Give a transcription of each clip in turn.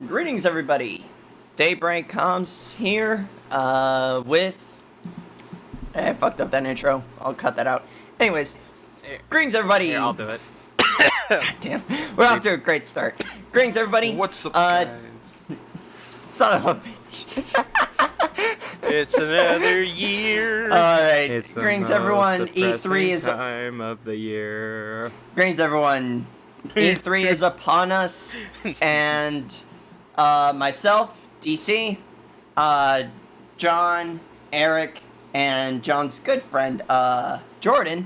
Greetings, everybody. Daybreak comes here with. I fucked up that intro. I'll cut that out. Anyways, greetings, everybody. Here, I'll do it. God damn, we're off to a great start. Greetings, everybody. What's up, guys? Son of a bitch. It's another year. Alright, It's the greetings, most everyone. depressing E3 is. time of the year. Greetings, everyone. E3 is upon us, and myself, DC, John, Eric, and John's good friend, Jordan,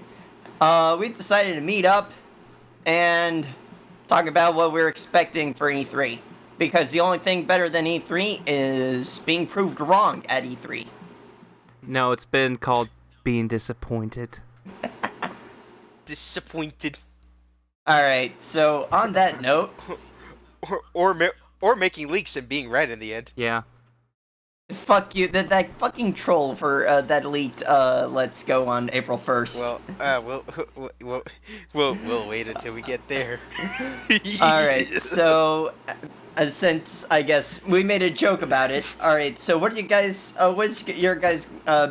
we decided to meet up and talk about what we're expecting for E3. Because the only thing better than E3 is being proved wrong at E3. No, it's been called being disappointed. Disappointed. Alright, so on that note... Or making leaks and being right in the end. Yeah. Fuck you, that fucking troll for that leaked Let's Go on April 1st. Well, we'll wait until we get there. Alright, so since I guess we made a joke about it, alright, so what are you guys, what's your guys'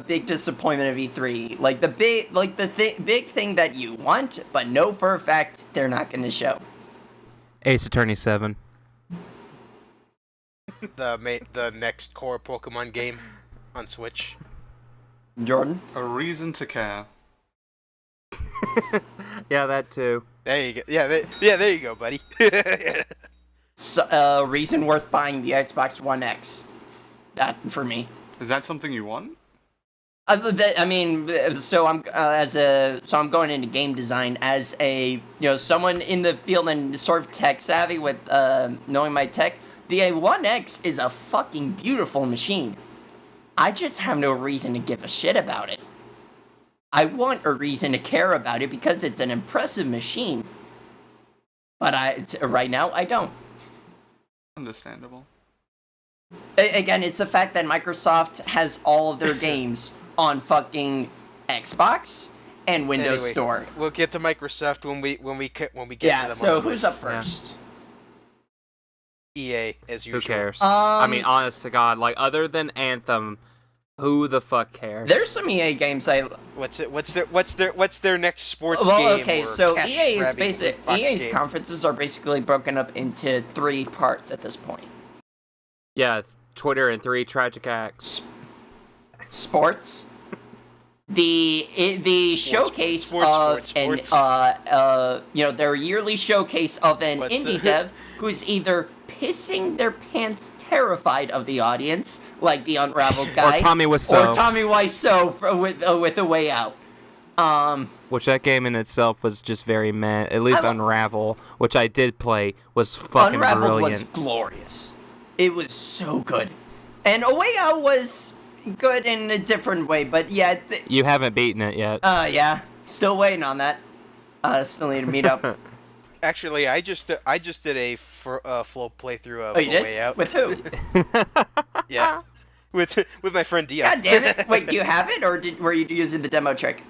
big disappointment of E3? Like the big thing that you want, but know for a fact they're not gonna show. Ace Attorney 7. the next core Pokemon game on Switch. Jordan? A reason to care. Yeah, that too. There you go. Yeah, there you go, buddy. So, reason worth buying the Xbox One X. That for me. Is that something you want? I mean, so I'm I'm going into game design as a someone in the field and sort of tech savvy with knowing my tech. The One X is a fucking beautiful machine. I just have no reason to give a shit about it. I want a reason to care about it because it's an impressive machine. But right now I don't. Understandable. Again, it's the fact that Microsoft has all of their games on fucking Xbox and Windows Anyway, Store. We'll get to Microsoft when we get to them. So on the who's list. up first? EA as usual. Who cares? I mean, honest to God, like, other than Anthem, who the fuck cares? There's some EA games What's their next sports game? Well, okay, or so cash EA is grabbing basic. box EA's game? conferences are basically broken up into 3 parts at this point. Yeah, it's Twitter and 3 tragic acts. Sports. The showcase sports. their yearly showcase of an indie dev who's either pissing their pants terrified of the audience, like the Unraveled guy, Or Tommy Wiseau with A Way Out. Which that game in itself was just very meh. At least Unravel, which I did play, was fucking Unraveled brilliant. was glorious. It was so good. And A Way Out was good in a different way, but yeah. You haven't beaten it yet. Yeah. Still waiting on that. Still need to meet up. Actually, I just did a flow playthrough of Oh, you A did? Way Out. With who? Yeah, with my friend Dion. God damn it. Wait, do you have it, or were you using the demo trick?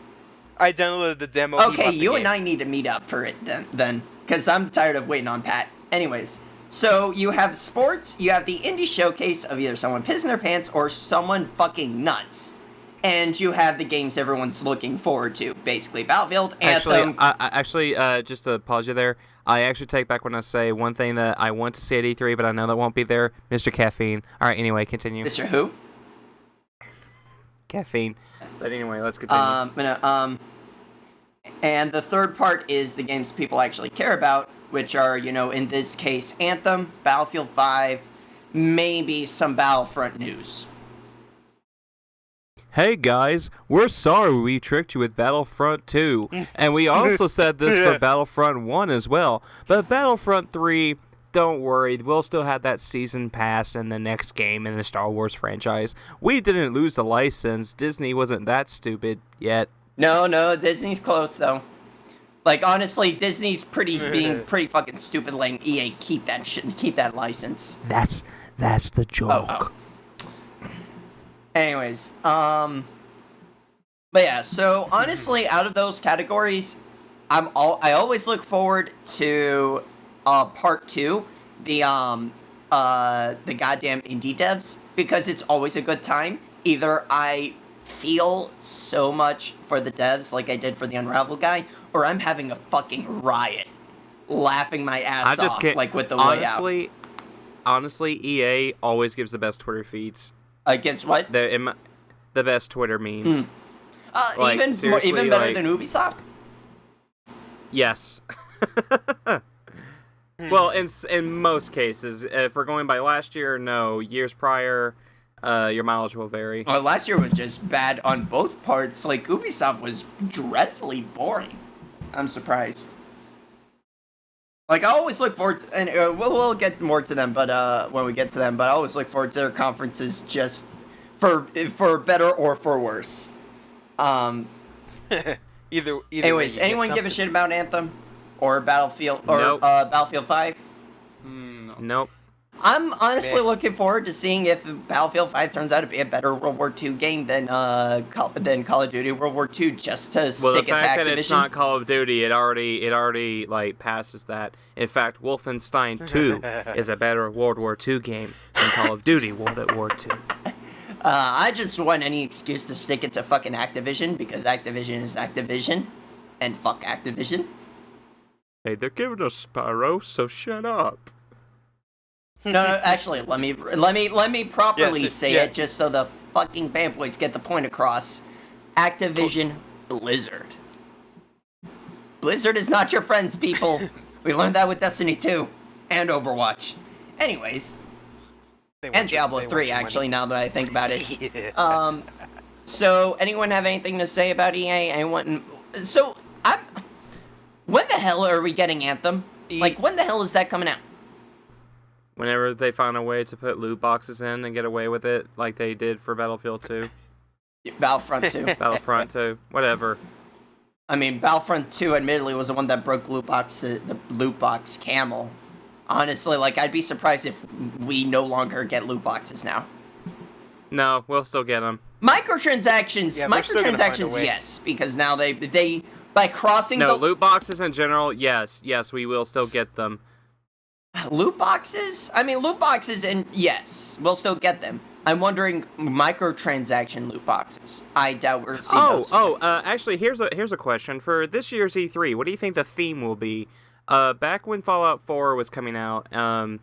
I downloaded the demo. Okay, you and I need to meet up for it then. Because I'm tired of waiting on Pat. Anyways, so you have sports, you have the indie showcase of either someone pissing their pants or someone fucking nuts. And you have the games everyone's looking forward to, basically. Battlefield, Anthem... Just to pause you there, I actually take back when I say one thing that I want to see at E3, but I know that won't be there, Mr. Caffeine. Alright, anyway, continue. Mr. Who? Caffeine. But anyway, let's continue. And the third part is the games people actually care about, which are, in this case, Anthem, Battlefield 5, maybe some Battlefront news. Hey guys, we're sorry we tricked you with Battlefront 2. And we also said this for Battlefront 1 as well. But Battlefront 3, don't worry, we'll still have that season pass in the next game in the Star Wars franchise. We didn't lose the license. Disney wasn't that stupid yet. No, Disney's close though. Like honestly, Disney's being pretty fucking stupid letting EA keep that license. That's the joke. Oh. Anyways, but yeah, so honestly, out of those categories, I always look forward to part 2, the the goddamn indie devs, because it's always a good time. Either I feel so much for the devs like I did for the Unravel guy, or I'm having a fucking riot, laughing my ass I just off, can't, like with the way out. Honestly, EA always gives the best Twitter feeds. Gives what? The best Twitter memes. Like, even better like- than Ubisoft? Yes. Well, in most cases, if we're going by last year, no. Years prior, your mileage will vary. Well, last year was just bad on both parts. Like, Ubisoft was dreadfully boring. I'm surprised. Like, I always look forward to, and we'll get more to them, but when we get to them, but I always look forward to their conferences just for better or for worse. Either Anyways, way, anyone give a shit about Anthem or Battlefield or Nope. Battlefield 5? No. Nope. I'm honestly Meh. looking forward to seeing if Battlefield 5 turns out to be a better World War II game than Call of Duty World War II, just to Well, the stick it to fact Activision. that it's not Call of Duty, it already like passes that. In fact, Wolfenstein 2 is a better World War II game than Call of Duty World War II. I just want any excuse to stick it to fucking Activision, because Activision is Activision, and fuck Activision. Hey, they're giving us Sparrow, so shut up. No, actually, let me properly Yes, say yeah. it, just so the fucking fanboys get the point across. Activision Blizzard. Blizzard is not your friends, people. We learned that with Destiny 2 and Overwatch. Anyways, and Diablo 3, actually, now that I think about it. Yeah. So, anyone have anything to say about EA? Anyone? So, when the hell are we getting Anthem? Like, when the hell is that coming out? Whenever they find a way to put loot boxes in and get away with it, like they did for Battlefield 2, Battlefront 2. Battlefront 2, whatever. I mean, Battlefront 2 admittedly was the one that broke the loot box camel. Honestly, like, I'd be surprised if we no longer get loot boxes now. No, we'll still get them. Microtransactions, Yeah, they're still gonna find a microtransactions, way. yes, because now they by crossing No, the loot boxes in general, yes, we will still get them. loot boxes. I mean, loot boxes, and yes, we'll still get them. I'm wondering microtransaction loot boxes. I doubt we're seeing those. Actually, here's a question for this year's E3. What do you think the theme will be? Back when Fallout 4 was coming out, and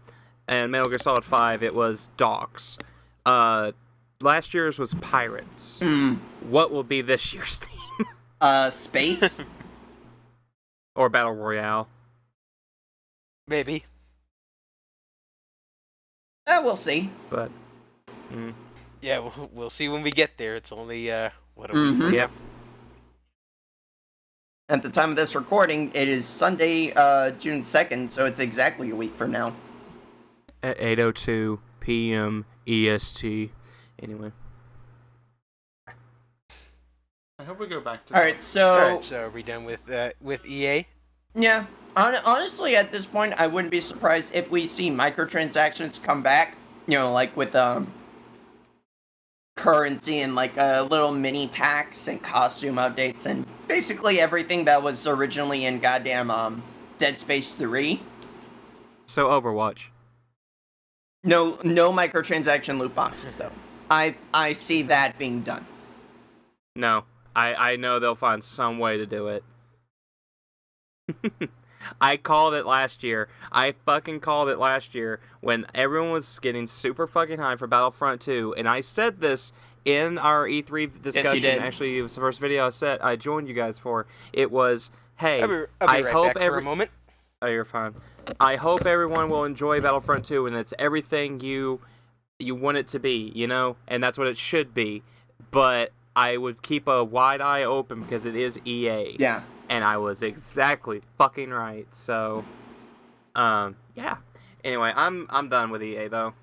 Metal Gear Solid 5, it was dogs. Last year's was pirates. What will be this year's theme? Space. Or Battle Royale? Maybe. We'll see. But Yeah, we'll see when we get there. It's only what a week. from yeah, now. At the time of this recording, it is Sunday, June 2nd, so it's exactly a week from now. at 8:02 p.m. EST. Anyway, I hope we go back to. All right, so All right, so are we done with EA? yeah, honestly, at this point, I wouldn't be surprised if we see microtransactions come back. You know, like with currency and like little mini packs and costume updates and basically everything that was originally in goddamn Dead Space 3. so Overwatch. No microtransaction loot boxes though. I see that being done. No, I know they'll find some way to do it. I called it last year. I fucking called it last year when everyone was getting super fucking high for Battlefront 2, and I said this in our E3 discussion. did. Actually, it was the first video I joined you guys for. It was, hey, I'll be I right hope back for a moment. Oh, you're fine. I hope everyone will enjoy Battlefront 2, and it's everything you want it to be, you know? And that's what it should be. But I would keep a wide eye open because it is EA. Yeah. And I was exactly fucking right. So, yeah. Anyway, I'm done with EA, though.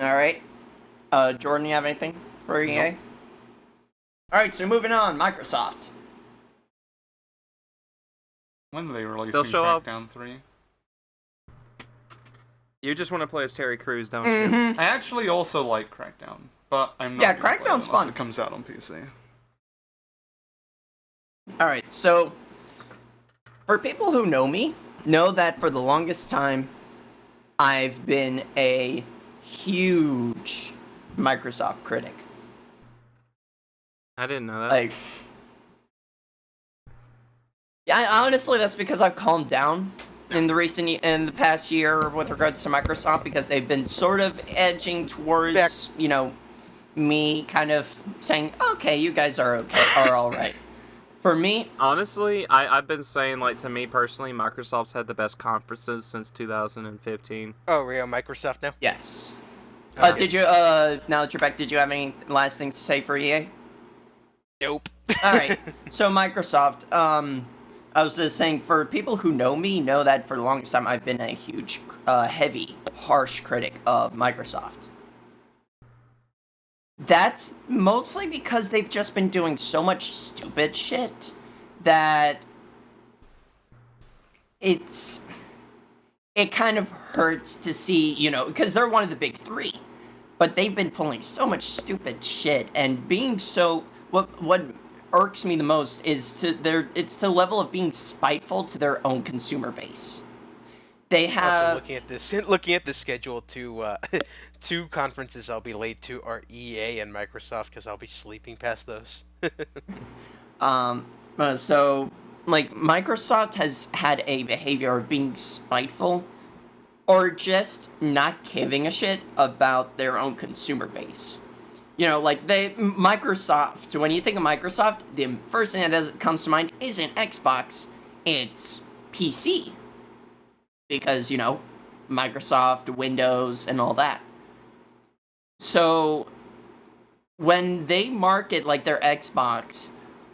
All right. Jordan, you have anything for EA? Nope. All right, so moving on, Microsoft. When are they releasing They'll show up. Crackdown 3? You just want to play as Terry Crews, don't you? Mm-hmm. I actually also like Crackdown, but I'm not. Yeah, gonna play it Crackdown's unless fun. It comes out on PC. All right, so for people who know me, know that for the longest time, I've been a huge Microsoft critic. I didn't know that. Like, yeah, honestly, that's because I've calmed down in the past year with regards to Microsoft, because they've been sort of edging towards, me kind of saying, okay, you guys are all right. For me, Honestly, I've been saying, like, to me personally, Microsoft's had the best conferences since 2015. Oh, we're on Microsoft now? yes. Okay. Did you, now that you're back, did you have any last things to say for EA? Nope. Alright, so Microsoft, I was just saying, for people who know me, know that for the longest time I've been a huge, heavy, harsh critic of Microsoft. That's mostly because they've just been doing so much stupid shit that it kind of hurts to see, because they're one of the big three, but they've been pulling so much stupid shit and being so, what irks me the most is it's to the level of being spiteful to their own consumer base. They have Also, looking at the schedule, two conferences I'll be late to are EA and Microsoft because I'll be sleeping past those. so like Microsoft has had a behavior of being spiteful or just not giving a shit about their own consumer base. Like Microsoft, when you think of Microsoft, the first thing that comes to mind isn't Xbox, it's PC. Because, Microsoft, Windows, and all that. So, when they market, like, their Xbox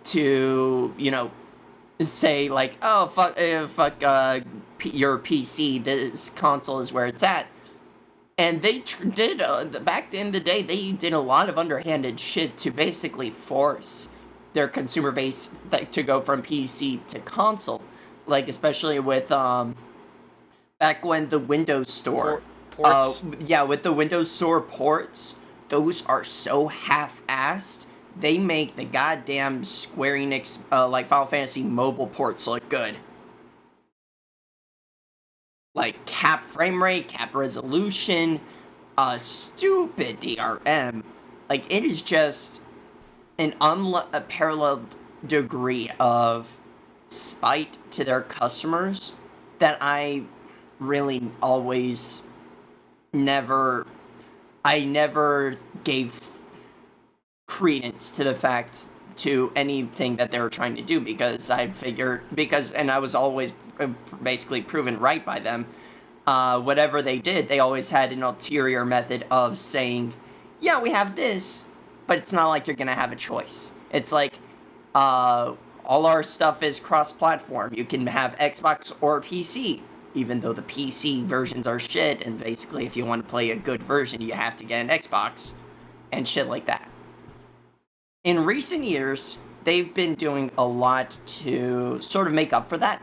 to, say, like, oh, fuck your PC, this console is where it's at. And they did, back in the day, they did a lot of underhanded shit to basically force their consumer base to go from PC to console. Like, especially with, back when the Windows Store... Ports? With the Windows Store ports, those are so half-assed, they make the goddamn Square Enix, like, Final Fantasy mobile ports look good. Like, cap frame rate, cap resolution, stupid DRM. Like, it is just an unparalleled degree of spite to their customers that I really always never gave credence to the fact to anything that they were trying to do, because I was always basically proven right by them. Whatever they did, they always had an ulterior method of saying, yeah, we have this, but it's not like you're gonna have a choice. It's like, all our stuff is cross-platform. You can have Xbox or PC, even though the PC versions are shit, and basically if you want to play a good version, you have to get an Xbox, and shit like that. In recent years, they've been doing a lot to sort of make up for that.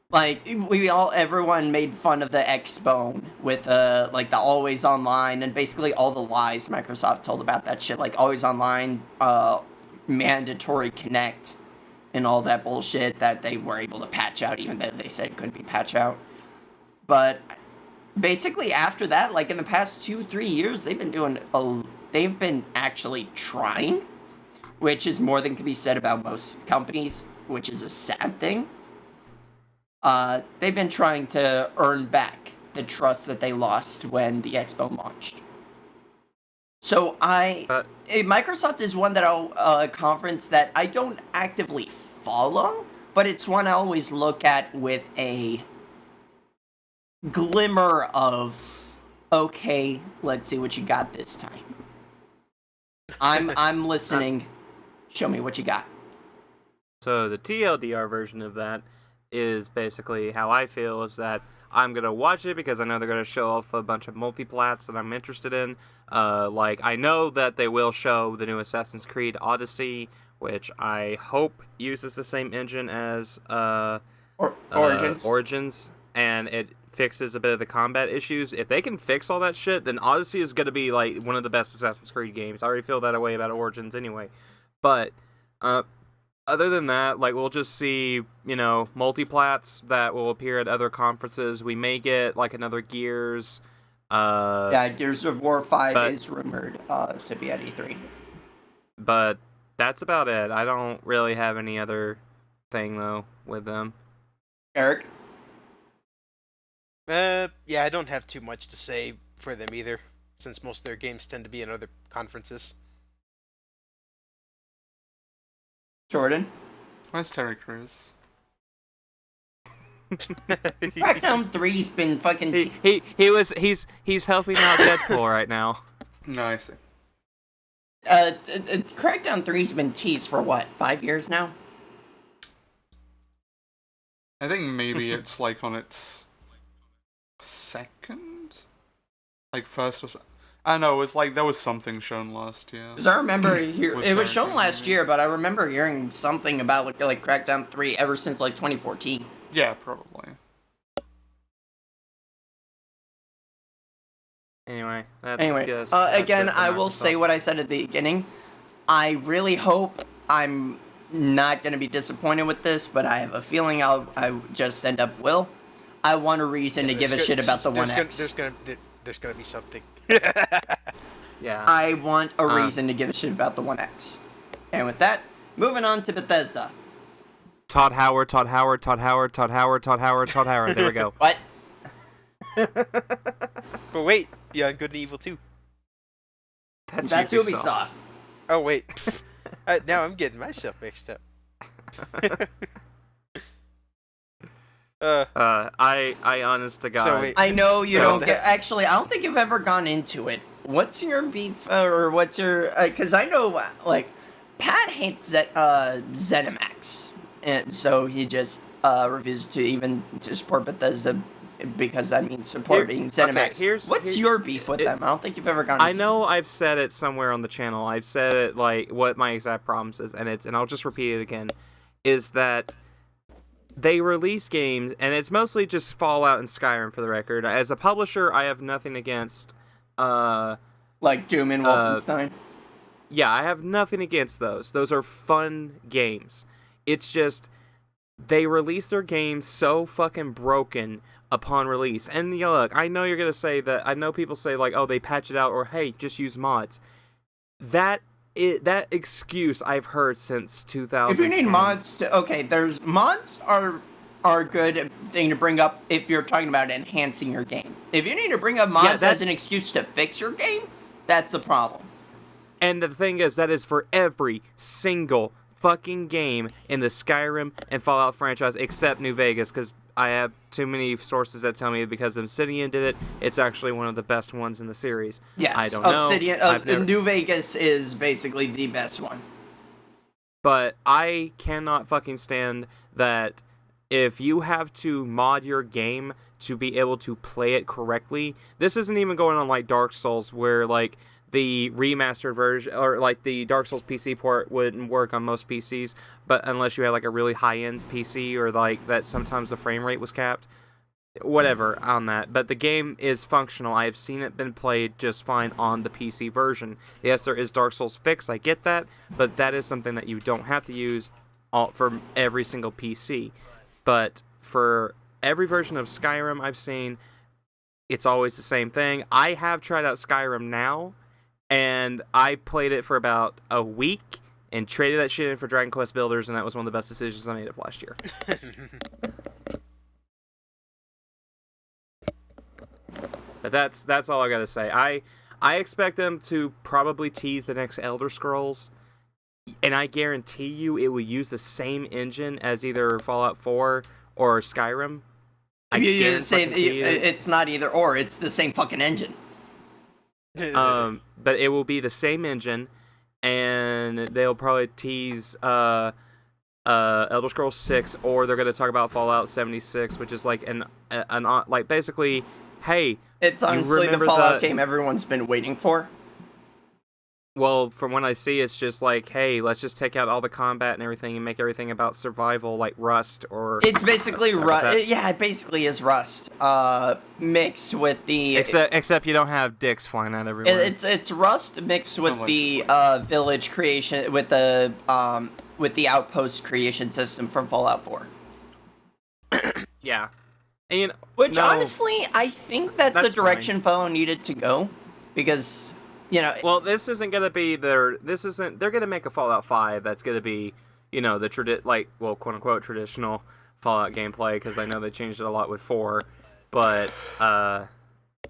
Like, everyone made fun of the Xbone with, like, the always online, and basically all the lies Microsoft told about that shit, like, always online, mandatory connect, and all that bullshit that they were able to patch out, even though they said it couldn't be patched out. But basically after that, like, in the past 2-3 years, they've been actually trying, which is more than can be said about most companies, which is a sad thing. They've been trying to earn back the trust that they lost when the Expo launched. So Microsoft is one that a conference that I don't actively follow, but it's one I always look at with a glimmer of, okay, let's see what you got this time. I'm listening. Show me what you got. So the TLDR version of that is basically how I feel, is that I'm going to watch it because I know they're going to show off a bunch of multiplats that I'm interested in. Like, I know that they will show the new Assassin's Creed Odyssey, which I hope uses the same engine as Origins, and it fixes a bit of the combat issues. If they can fix all that shit, then Odyssey is going to be, like, one of the best Assassin's Creed games. I already feel that way about Origins anyway. But other than that, like, we'll just see, multiplats that will appear at other conferences. We may get, like, another Gears. Yeah, Gears of War 5 but- is rumored to be at E3. But that's about it. I don't really have any other thing, though, with them. Eric? Yeah, I don't have too much to say for them either, since most of their games tend to be in other conferences. Jordan? Where's Terry Crews? Crackdown 3's been fucking... He's helping out Deadpool right now. No, I see. Crackdown 3's been teased for what, 5 years now? I think maybe it's like on its second? Like first or second? I know, it's like there was something shown last year. Because I remember With it was shown Crackdown, last maybe. year, but I remember hearing something about like Crackdown 3 ever since like 2014. Yeah, probably. Anyway, that's Again, it for I will Microsoft. say what I said at the beginning. I really hope I'm not going to be disappointed with this, but I have a feeling I just end up will. I want a reason to give a shit about the One X. There's gonna be something. Yeah. I want a reason to give a shit about the One X. And with that, moving on to Bethesda. Todd Howard. There we go. What? But wait, Beyond Good and Evil 2. That's Ubisoft. Oh wait, now I'm getting myself mixed up. I honest to God. So wait, I know you So don't that- get. Actually, I don't think you've ever gone into it. What's your beef, or what's your? Because I know, like, Pat hates ZeniMax, and so he just refused to even to support Bethesda because supporting ZeniMax. What's your beef with them? I don't think you've ever gone. I into know I've said it somewhere on the channel. I've said it like what my exact problem is, and I'll just repeat it again, is that they release games, and it's mostly just Fallout and Skyrim for the record. As a publisher, I have nothing against, like Doom and Wolfenstein. yeah, I have nothing against those. Those are fun games. It's just, they release their games so fucking broken upon release. And look, I know you're gonna say that, I know people say like, oh, they patch it out, or hey, just use mods. That excuse I've heard since 2000. If you need mods to, okay, there's mods are a good thing to bring up if you're talking about enhancing your game. If you need to bring up mods as an excuse to fix your game, that's a problem. And the thing is, that is for every single fucking game in the Skyrim and Fallout franchise except New Vegas, because I have too many sources that tell me because Obsidian did it, it's actually one of the best ones in the series. Yes, I don't know. Obsidian, New Vegas is basically the best one. But I cannot fucking stand that if you have to mod your game to be able to play it correctly. This isn't even going on like Dark Souls, where like the remastered version, or like the Dark Souls PC port wouldn't work on most PCs, but unless you had like a really high-end PC, or like that sometimes the frame rate was capped. Whatever on that, but the game is functional. I have seen it been played just fine on the PC version. Yes, there is Dark Souls fix, I get that, but that is something that you don't have to use for every single PC. But for every version of Skyrim I've seen, it's always the same thing. I have tried out Skyrim now, and I played it for about a week and traded that shit in for Dragon Quest Builders, and that was one of the best decisions I made of last year. But that's all I gotta say. I expect them to probably tease the next Elder Scrolls, and I guarantee you it will use the same engine as either Fallout 4 or Skyrim. You say it's not either or; it's the same fucking engine. But it will be the same engine, and they'll probably tease Elder Scrolls 6, or they're gonna talk about Fallout 76, which is like an like basically, hey. It's honestly the remember Fallout game everyone's been waiting for. Well, from what I see, it's just like, hey, let's just take out all the combat and everything and make everything about survival, like Rust or... It's basically Sorry about that. Yeah, it basically is Rust, mixed with the... Except you don't have dicks flying out everywhere. It's Rust mixed with Oh my the village creation, with the outpost creation system from Fallout 4. Yeah. And, you know, Which, no, honestly, I think that's the That's direction Fallout needed to go, because, you know... Well, this isn't gonna be their... They're gonna make a Fallout 5 that's gonna be, you know, the quote-unquote traditional Fallout gameplay, because I know they changed it a lot with 4, but,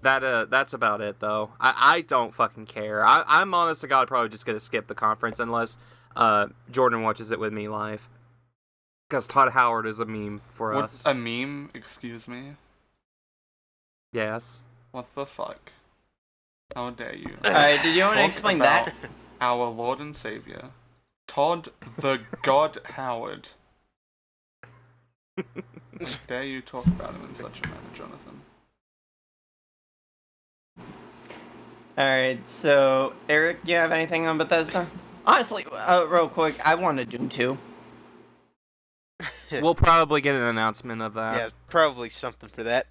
that's about it, though. I don't fucking care. I'm honest to God probably just gonna skip the conference unless, Jordan watches it with me live. Because Todd Howard is a meme for us. A meme? Excuse me? Yes. What the fuck? How dare you? Alright, did you want to Talk explain about that? Our Lord and Savior, Todd the God Howard. How dare you talk about him in such a manner, Jonathan? Alright, so, Eric, do you have anything on Bethesda? Honestly, real quick, I want to Doom 2. We'll probably get an announcement of that. Yeah, probably something for that.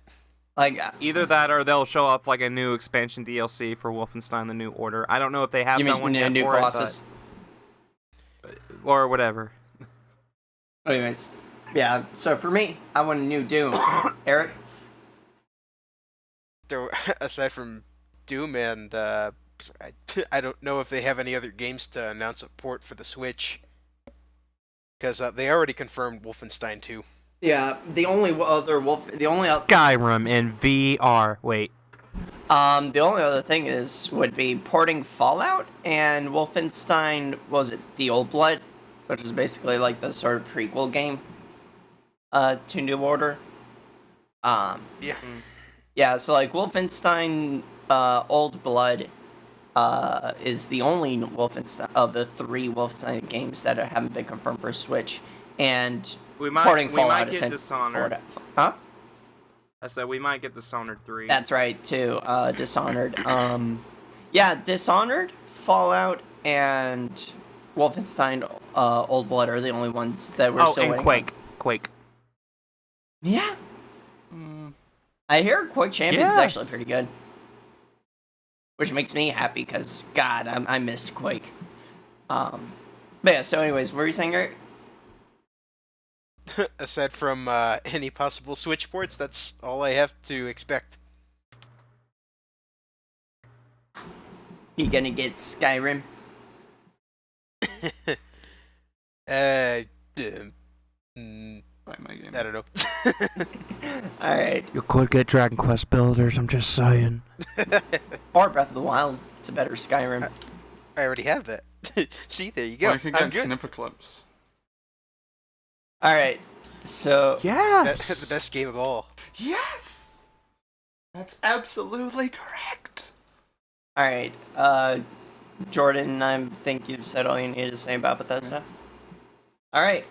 Like, Either that or they'll show up like a new expansion DLC for Wolfenstein: The New Order. I don't know if they have you done one mean yet New for Colossus? it, or whatever. Anyways, yeah, so for me, I want a new Doom. Eric? There, aside from Doom and I don't know if they have any other games to announce a port for the Switch, because they already confirmed Wolfenstein 2. Yeah, the only other Skyrim in VR. Wait. the only other thing would be porting Fallout and Wolfenstein, was it The Old Blood, which is basically like the sort of prequel game to New Order. Yeah. Yeah, so like Wolfenstein Old Blood is the only Wolfenstein of the 3 Wolfenstein games that haven't been confirmed for Switch, and We might porting get Fallout is Dishonored. Huh? I said we might get Dishonored 3. That's right, too. Dishonored. Yeah, Dishonored, Fallout, and Wolfenstein Old Blood are the only ones that we're still and waiting Quake. on. Quake. Yeah. Mm, I hear Quake Champion's Yes. actually pretty good. Which makes me happy, because, God, I missed Quake. But yeah, so anyways, what were you saying, Eric? Aside from any possible Switch ports, that's all I have to expect. You gonna get Skyrim? like my game. I don't know. Alright. You could get Dragon Quest Builders, I'm just saying. Or Breath of the Wild. It's a better Skyrim. I already have that. See, there you go. Or I could I'm get good. Snipper Clips. Alright, so... Yes! That's the best game of all. Yes! That's absolutely correct! Alright, Jordan, I think you've said all you need to say about Bethesda. Alright,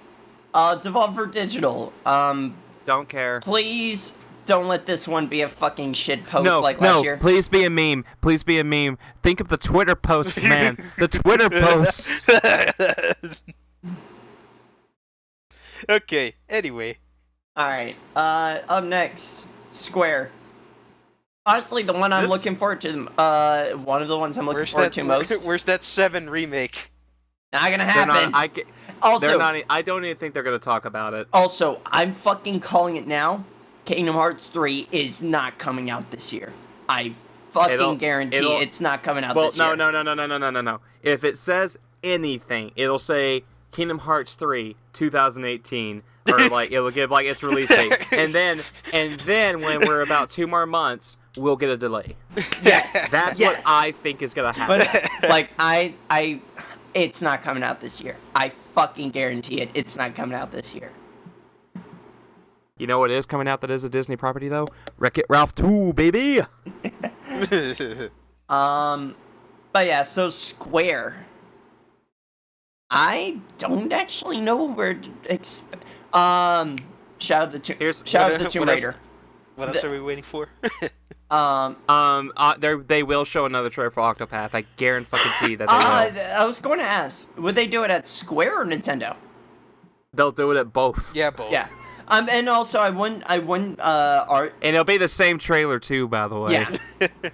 Devolver Digital, Don't care. please don't let this one be a fucking shit post like last year. Please be a meme. Please be a meme. Think of the Twitter posts, man. The Twitter posts. Okay, anyway. Alright, up next, Square. Honestly, the one I'm This- looking forward to, one of the ones I'm looking forward to most. Where's that 7 remake? Not gonna They're happen. not, Also, they're not, I don't even think they're going to talk about it. Also, I'm fucking calling it now. Kingdom Hearts 3 is not coming out this year. I fucking guarantee it's not coming out this year. No. If it says anything, it'll say Kingdom Hearts 3 2018 or like it'll give like its release date. And then when we're about 2 more months, we'll get a delay. Yes. That's yes. what I think is going to happen. But, like, it's not coming out this year. I fucking guarantee it. It's not coming out this year. You know what is coming out that is a Disney property though? Wreck-It Ralph 2, baby. But yeah, so Square. I don't actually know where to expect. Shout out the Tomb Raider. What else are we waiting for? Um, They will show another trailer for Octopath. I guarantee that they will. I was going to ask, would they do it at Square or Nintendo? They'll do it at both. Yeah, both. Yeah. And also I wouldn't, art. And it'll be the same trailer too, by the way. Yeah.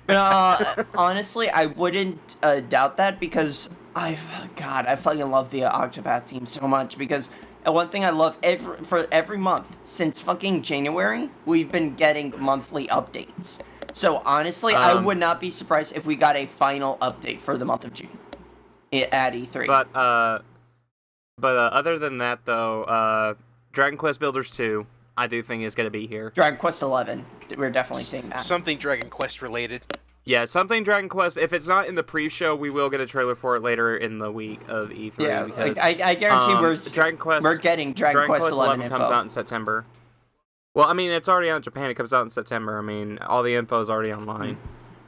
But, honestly, I wouldn't doubt that because I fucking love the Octopath team so much because one thing I love every month since fucking January, we've been getting monthly updates. So honestly, I would not be surprised if we got a final update for the month of June at E3. But other than that though, Dragon Quest Builders 2, I do think is going to be here. Dragon Quest 11, we're definitely seeing that. Something Dragon Quest related. Yeah, something Dragon Quest. If it's not in the pre-show, we will get a trailer for it later in the week of E3. Yeah, because, I guarantee we're getting Dragon Quest 11 comes out in September. Well, I mean, it's already out in Japan. It comes out in September. I mean, all the info is already online.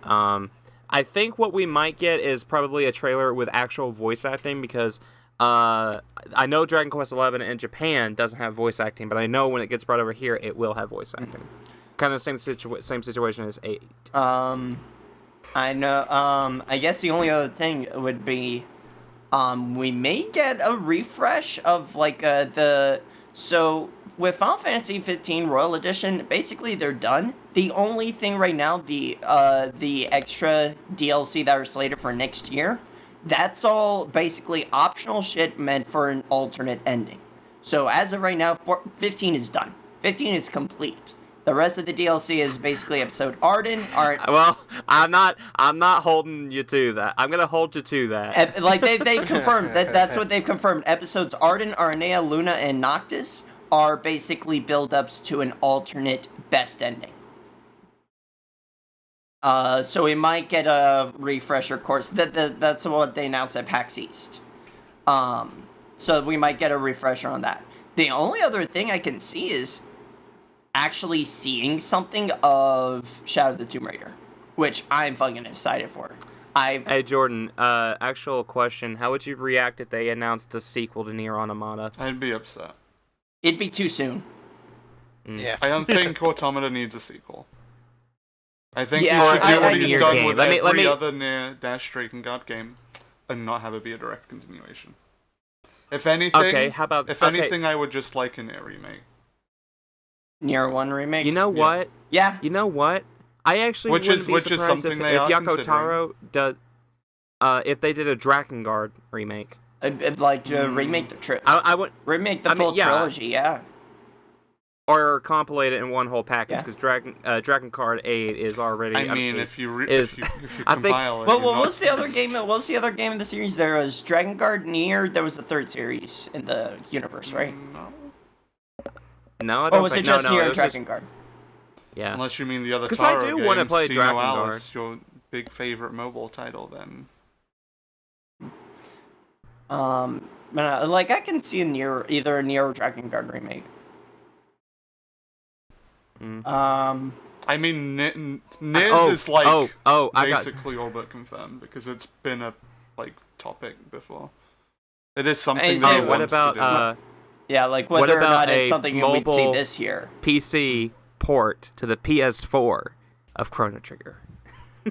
I think what we might get is probably a trailer with actual voice acting because I know Dragon Quest 11 in Japan doesn't have voice acting, but I know when it gets brought over here, it will have voice acting. Kind of the same situation as 8. I know. I guess the only other thing would be, we may get a refresh of like so with Final Fantasy 15 Royal Edition. Basically, they're done. The only thing right now, the extra DLC that are slated for next year, that's all basically optional shit meant for an alternate ending. So as of right now, 15 is done. 15 is complete. The rest of the DLC is basically episode Arden. Well, I'm not holding you to that. I'm gonna hold you to that. Like they confirmed that's what they've confirmed. Episodes Arden, Aranea, Luna, and Noctis are basically build-ups to an alternate best ending. So we might get a refresher course. That's what they announced at PAX East. So we might get a refresher on that. The only other thing I can see is actually seeing something of Shadow of the Tomb Raider, which I'm fucking excited for. Hey Jordan, actual question: how would you react if they announced a sequel to Nier Automata? I'd be upset. It'd be too soon. Yeah. I don't think Automata needs a sequel. I think Yeah, he should do what he's Nier done game. with Let me- other Nier Dash Drakengard game, and not have it be a direct continuation. If anything, Okay, how about anything, I would just like a Nier remake. Nier 1 remake. You know what? Yeah. You know what? I actually Which wouldn't is be surprised something if they are Yoko considering. Taro does. If they did a Drakengard remake. I'd like to remake the I would. remake the I mean, full yeah. trilogy. Yeah. Or compilate it in one whole package Yeah. because Drakengard 8 is already. I mean, if you compile it, Well, you're what not- was the other game? What was the other game in the series? There was Drakengard, Nier. There was a third series in the universe, right? No. No, I Or don't was it think. just no, Nier it and was just- Drakengard? Yeah. Unless you mean the other 'Cause I Taro do game, wanna play Sino Drakengard. Alice, your big favorite mobile title, then. Like I can see either a Nier or Drakengard remake. I mean, Niers is like I got. basically all but confirmed because it's been a topic before. It is something Hey, they Zay, want What to about do. Yeah, like What whether or about not a it's something we'd see mobile this year. PC port to the PS4 of Chrono Trigger?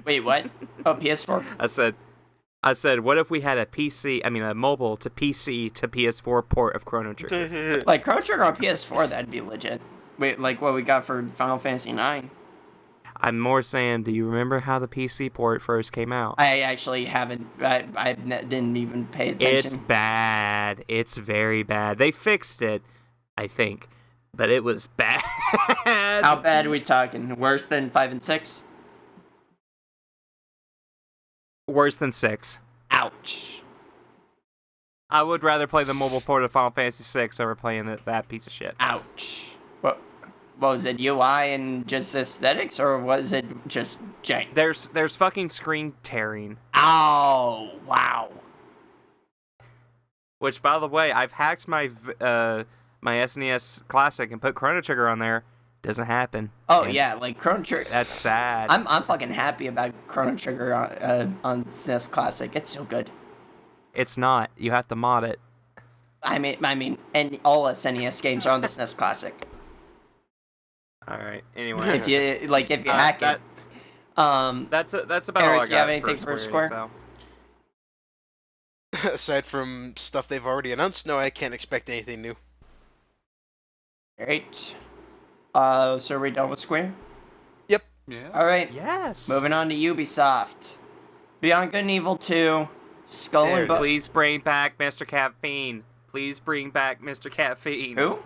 Wait, what? Oh, PS4. I said, what if we had a mobile to PC to PS4 port of Chrono Trigger? Like Chrono Trigger on PS4, that'd be legit. Wait, like what we got for Final Fantasy IX. I'm more saying, do you remember how the PC port first came out? I actually haven't. Didn't even pay attention. It's bad. It's very bad. They fixed it, I think, but it was bad. How bad are we talking? Worse than 5 and 6? Worse than 6. Ouch. I would rather play the mobile port of Final Fantasy 6 over playing that piece of shit. Ouch. What was it? UI and just aesthetics, or was it just jank? There's fucking screen tearing. Oh, wow. Which, by the way, I've hacked my SNES Classic and put Chrono Trigger on there. Doesn't happen. Oh And yeah, like Chrono Trigger. That's sad. I'm fucking happy about Chrono Trigger on SNES Classic. It's so good. It's not. You have to mod it. I mean, and all SNES games are on the SNES Classic. All right. Anyway, if you hack it. That's about Eric, all I do you have got anything for Square? So. Aside from stuff they've already announced, no, I can't expect anything new. Great. So are we done with Square? Yep. Yeah. All right. Yes. Moving on to Ubisoft. Beyond Good and Evil 2, Skull There and it Bones. is. Please bring back Mr. Caffeine. Please bring back Mr. Caffeine. Who?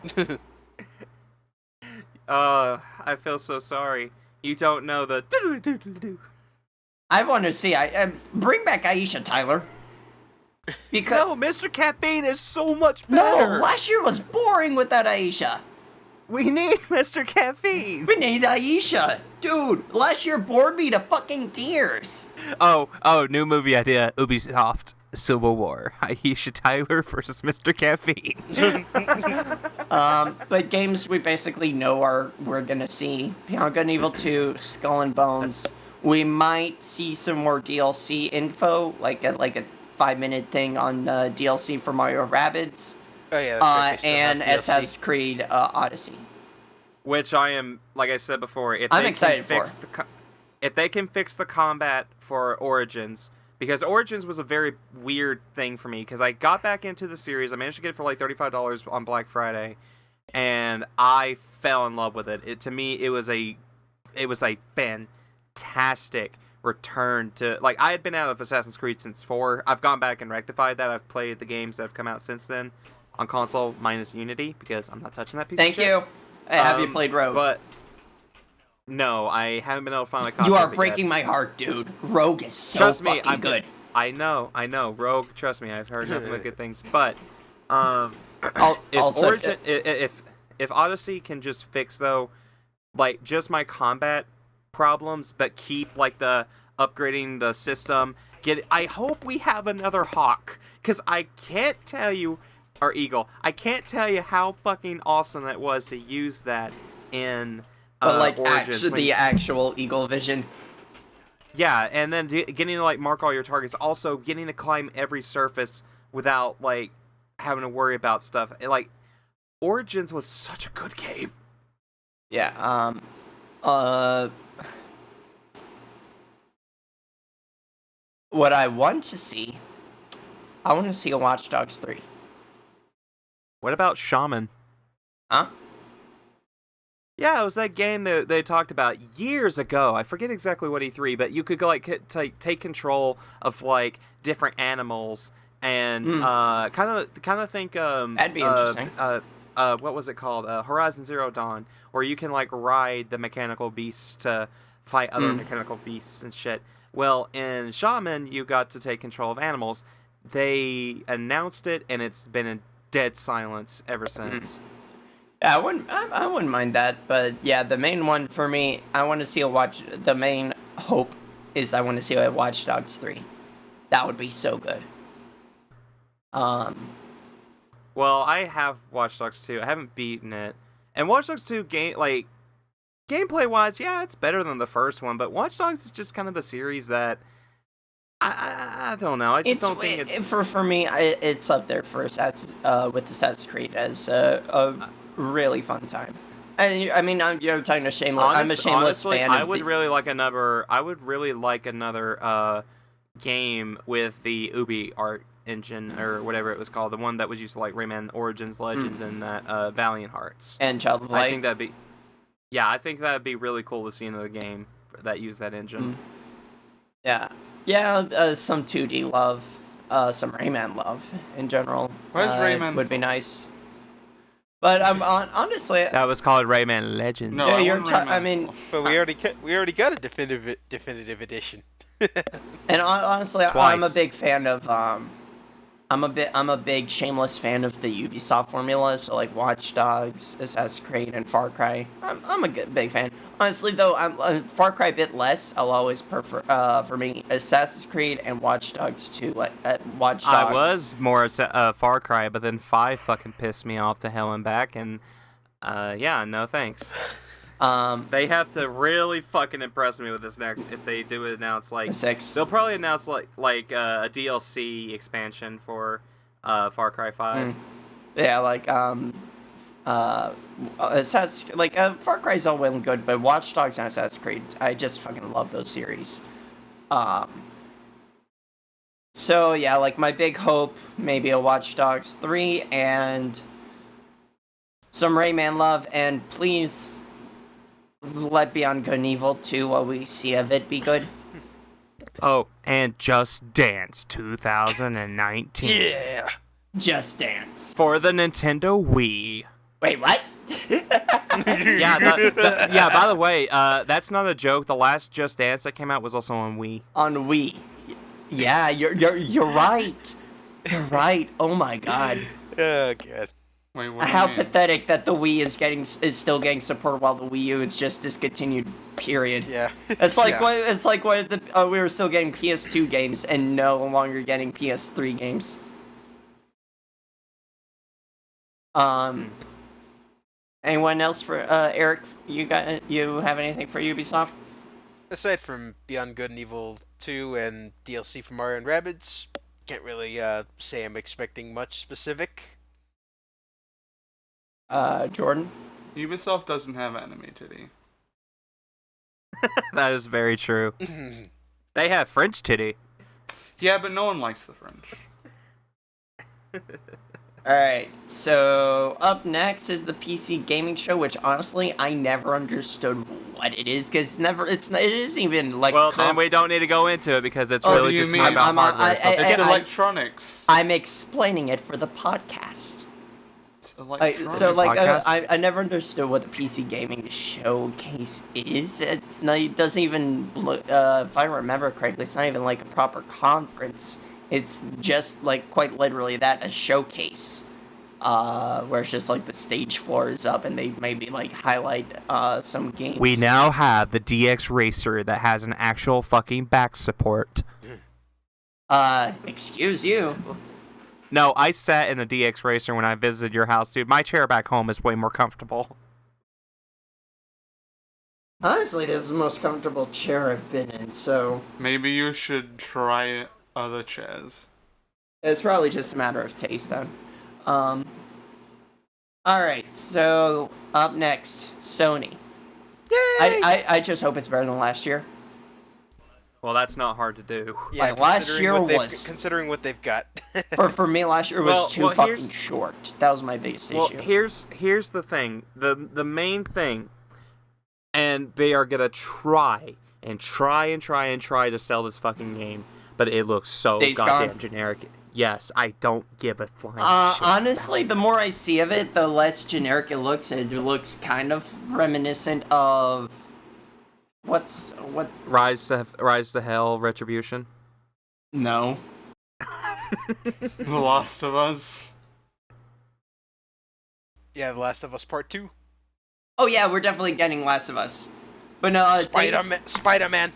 I feel so sorry. You don't know the. I want to see. Bring back Aisha, Tyler. Because No, Mr. Caffeine is so much no, better. last year was boring without Aisha. We need Mr. Caffeine. We need Aisha, dude. Last year bored me to fucking tears. Oh, new movie idea. Ubisoft Civil War. Aisha Tyler versus Mr. Caffeine. But games we basically know we're gonna see Beyond Good and Evil 2, Skull and Bones. We might see some more DLC info, like a 5-minute thing on DLC for Mario Rabbids. Oh yeah, that's right. They still And have DLC. Assassin's Creed Odyssey. Which I am, like I said before, if I'm they excited can fix if they can fix the combat for Origins, because Origins was a very weird thing for me, because I got back into the series, I managed to get it for like $35 on Black Friday, and I fell in love with it. To me, it was a fantastic return to, like, I had been out of Assassin's Creed since 4. I've gone back and rectified that. I've played the games that have come out since then on console minus Unity, because I'm not touching that piece of shit. Thank you. Have you played Rogue? But no, I haven't been able to find a copy. You are of it breaking yet. my heart, dude. Rogue is so Trust me, fucking good. I know. Rogue, trust me, I've heard nothing but good things. But if Odyssey can just fix though, like just my combat problems, but keep like the upgrading the system. I hope we have another Hawk, because I can't tell you. Or Eagle. I can't tell you how fucking awesome that was to use that in But like Origins. the actual Eagle Vision. Yeah, and then getting to like mark all your targets. Also getting to climb every surface without like having to worry about stuff. Like Origins was such a good game. Yeah. What I want to see, I want to see a Watch Dogs 3. What about Shaman? Huh? Yeah, it was that game that they talked about years ago. I forget exactly what E3, but you could go like take control of like different animals and kind of think That'd be interesting. What was it called? Horizon Zero Dawn, where you can like ride the mechanical beasts to fight other mechanical beasts and shit. Well, in Shaman, you got to take control of animals. They announced it, and it's been in dead silence ever since. Yeah, I wouldn't mind that, but yeah, the main one for me, the main hope is I want to see a Watch Dogs 3. That would be so good. Well, I have Watch Dogs 2. I haven't beaten it. And Watch Dogs 2 gameplay wise, yeah, it's better than the first one, but Watch Dogs is just kind of the series that I don't know. I just don't think it's for me. It's up there for with Assassin's Creed as a really fun time. And I mean, you're talking to shameless. I'm a shameless honestly, fan. I would really like another game with the Ubi art engine or whatever it was called, the one that was used to like Rayman Origins, Legends, and that Valiant Hearts. And Child of Light. I think that'd be really cool to see another game that used that engine. Yeah. Some 2D love, some Rayman love in general. Where's Rayman? Would be nice. But honestly, That was called Rayman Legends. No, yeah, I you're. want Rayman. I mean, But we already got a definitive edition. and honestly, Twice. I'm a big fan of. I'm a big shameless fan of the Ubisoft formula. So like Watch Dogs, Assassin's Creed, and Far Cry. I'm a big fan. Honestly, though, I'm Far Cry a bit less. I'll always prefer, for me, Assassin's Creed and Watch Dogs 2. Watch Dogs. I was more Far Cry, but then 5 fucking pissed me off to hell and back, and yeah, no thanks. They have to really fucking impress me with this next. If they do announce like 6. they'll probably announce like a DLC expansion for Far Cry 5. Yeah, like Far Cry's all well and good, but Watch Dogs and Assassin's Creed, I just fucking love those series. So yeah, like my big hope, maybe a Watch Dogs 3 and some Rayman love, and please let Beyond Good and Evil 2, what we see of it, be good. Oh, and Just Dance 2019. Yeah. Just Dance. For the Nintendo Wii. Wait, what? Yeah, by the way, that's not a joke. The last Just Dance that came out was also on Wii. On Wii. Yeah, you're right. You're right. Oh my god. Oh god. Wait, what do How you mean? pathetic that the Wii is still getting support while the Wii U is just discontinued. Period. Yeah. It's like Yeah. we were still getting PS2 games and no longer getting PS3 games. Anyone else for Eric? You have anything for Ubisoft? Aside from Beyond Good and Evil 2 and DLC for Mario and Rabbids, can't really say I'm expecting much specific. Jordan? Ubisoft doesn't have anime titty. That is very true. They have French titty. Yeah, but no one likes the French. Alright, so up next is the PC Gaming Show, which honestly I never understood what it is, because it isn't even like. Well, then we don't need to go into it because it's Oh, really do you just mean- more about hardware. It's electronics. I'm explaining it for the podcast. It's electronics. Podcast? I never understood what the PC Gaming Showcase is. It doesn't even look, if I remember correctly, it's not even like a proper conference. It's just like quite literally that, a showcase, where it's just like the stage floor is up and they maybe like highlight some games. We now have the DX Racer that has an actual fucking back support. Excuse you. No, I sat in the DX Racer when I visited your house, dude. My chair back home is way more comfortable. Honestly, this is the most comfortable chair I've been in, so Maybe you should try other chairs. it's probably just a matter of taste then. Alright, so up next, Sony. Yay! I just hope it's better than last year. Well, that's not hard to do. Yeah, like, last considering year what they've- was- considering what they've got. For me, last year was Well, too fucking short. That was my biggest Well, issue. here's the thing. The main thing, and they are gonna try to sell this fucking game, but it looks so Days goddamn Gone. generic. Yes, I don't give a flying shit. Honestly, the more I see of it, the less generic it looks. It looks kind of reminiscent of what's Rise to Hell Retribution. no. The Last of Us. Yeah, The Last of Us Part 2. Oh yeah, we're definitely getting Last of Us. But no, Spider-Man.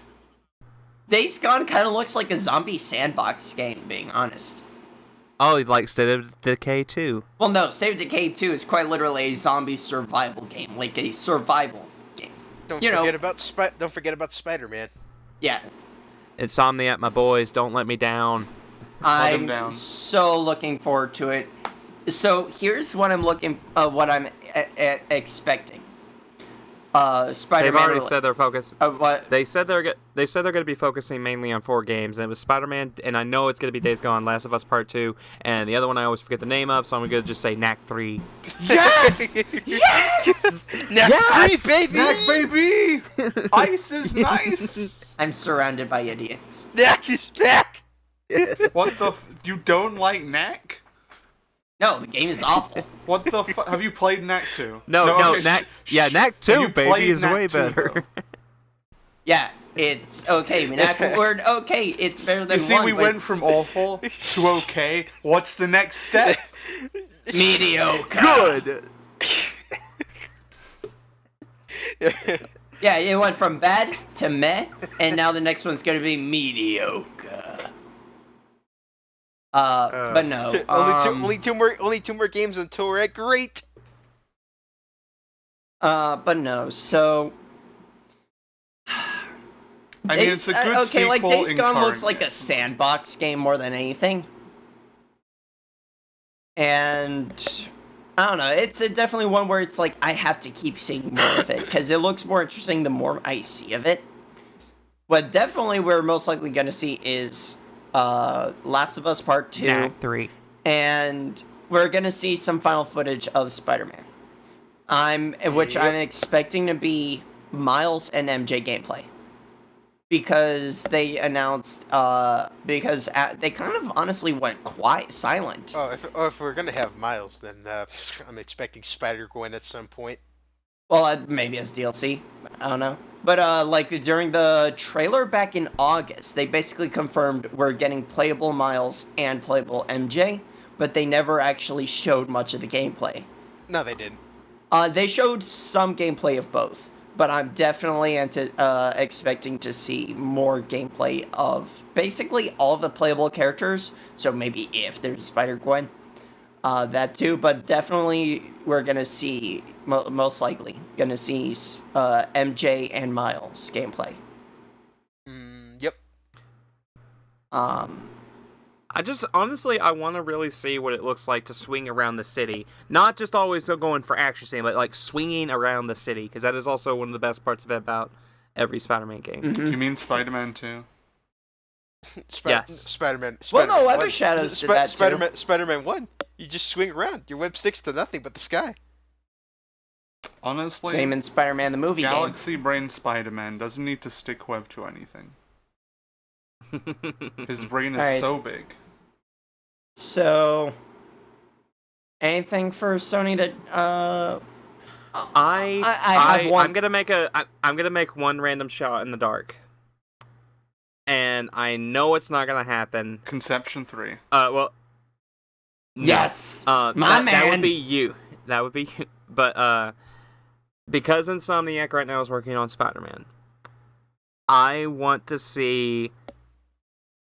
Days Gone kind of looks like a zombie sandbox game, being honest. Oh, like State of Decay 2. Well, no, State of Decay 2 is quite literally a zombie survival game, like a survival game. Don't You know- forget about Spider-Man. Yeah, Insomniac, my boys, don't let me down. I'm down. so looking forward to it. So here's what I'm expecting. Spider-Man. They've already said they're focused. What? They said they're going to be focusing mainly on 4 games, and it was Spider-Man, and I know it's going to be Days Gone, Last of Us Part 2, and the other one I always forget the name of, so I'm going to just say Knack 3. Yes! Yes! Next 3, baby! Knack, baby! Ice is nice! I'm surrounded by idiots. Knack is back! What the you don't like Knack? No, the game is awful. What the have you played Knack 2? No, okay, Knack, shh. Knack Have 2, you baby, played is Knack way 2 better. though? Yeah, it's okay. Word okay. It's better than You see, one. we but went it's from awful to okay. What's the next step? mediocre. Good! Yeah, it went from bad to meh, and now the next one's gonna be mediocre. But no. only two more games until we're at great. But no. So. I mean, it's a good okay, sequel like Days in Gone current looks like a games. sandbox game more than anything. And I don't know. It's definitely one where it's like I have to keep seeing more of it because it looks more interesting the more I see of it. What definitely we're most likely going to see is Last of Us Part 2. Act 3. And we're going to see some final footage of Spider-Man. I'm expecting to be Miles and MJ gameplay. Because they announced, they kind of honestly went silent. Oh, if we're gonna have Miles, then I'm expecting Spider-Gwen at some point. Well, maybe as DLC. I don't know. But, like, during the trailer back in August, they basically confirmed we're getting playable Miles and playable MJ, but they never actually showed much of the gameplay. No, they didn't. They showed some gameplay of both, but I'm definitely expecting to see more gameplay of basically all the playable characters, so maybe if there's Spider-Gwen, that too, but definitely we're going to see, most likely, going to see MJ and Miles gameplay. Yep. I just, honestly, I want to really see what it looks like to swing around the city. Not just always going for action scene, but like swinging around the city, because that is also one of the best parts about every Spider-Man game. Mm-hmm. You mean Spider-Man 2? Yes. Spider-Man. Well, no, Spider-Man other 1. Shadows did that too. Spider-Man 1. You just swing around. Your web sticks to nothing but the sky. Honestly, Same in Spider-Man the movie Galaxy Brain Spider-Man doesn't need to stick web to anything. His brain is so big. So, anything for Sony that I have one. I'm gonna make one random shot in the dark, and I know it's not gonna happen. Conception 3. Well, no. Yes, my man. That would be you. That would be you. But because Insomniac right now is working on Spider-Man, I want to see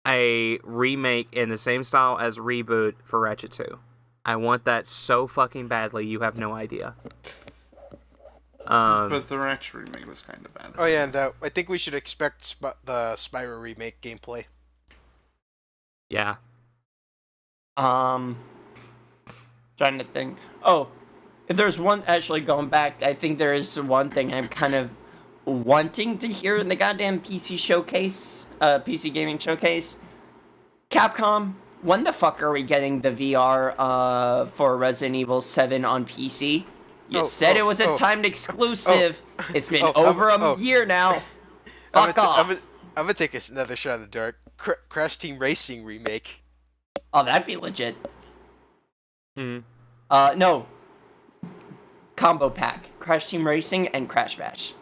a remake in the same style as Reboot for Ratchet 2. I want that so fucking badly, you have no idea. But the Ratchet remake was kind of bad. Oh yeah, and I think we should expect the Spyro remake gameplay. Yeah. Trying to think. Oh, if there's one, actually going back, I think there is one thing I'm kind of wanting to hear in the goddamn PC showcase, PC gaming showcase. Capcom, when the fuck are we getting the VR for Resident Evil 7 on PC? You said it was a timed exclusive. It's been over a year now. Fuck off. I'm gonna take another shot in the dark. Crash Team Racing remake. Oh, that'd be legit. Hmm. No. Combo pack. Crash Team Racing and Crash Bash.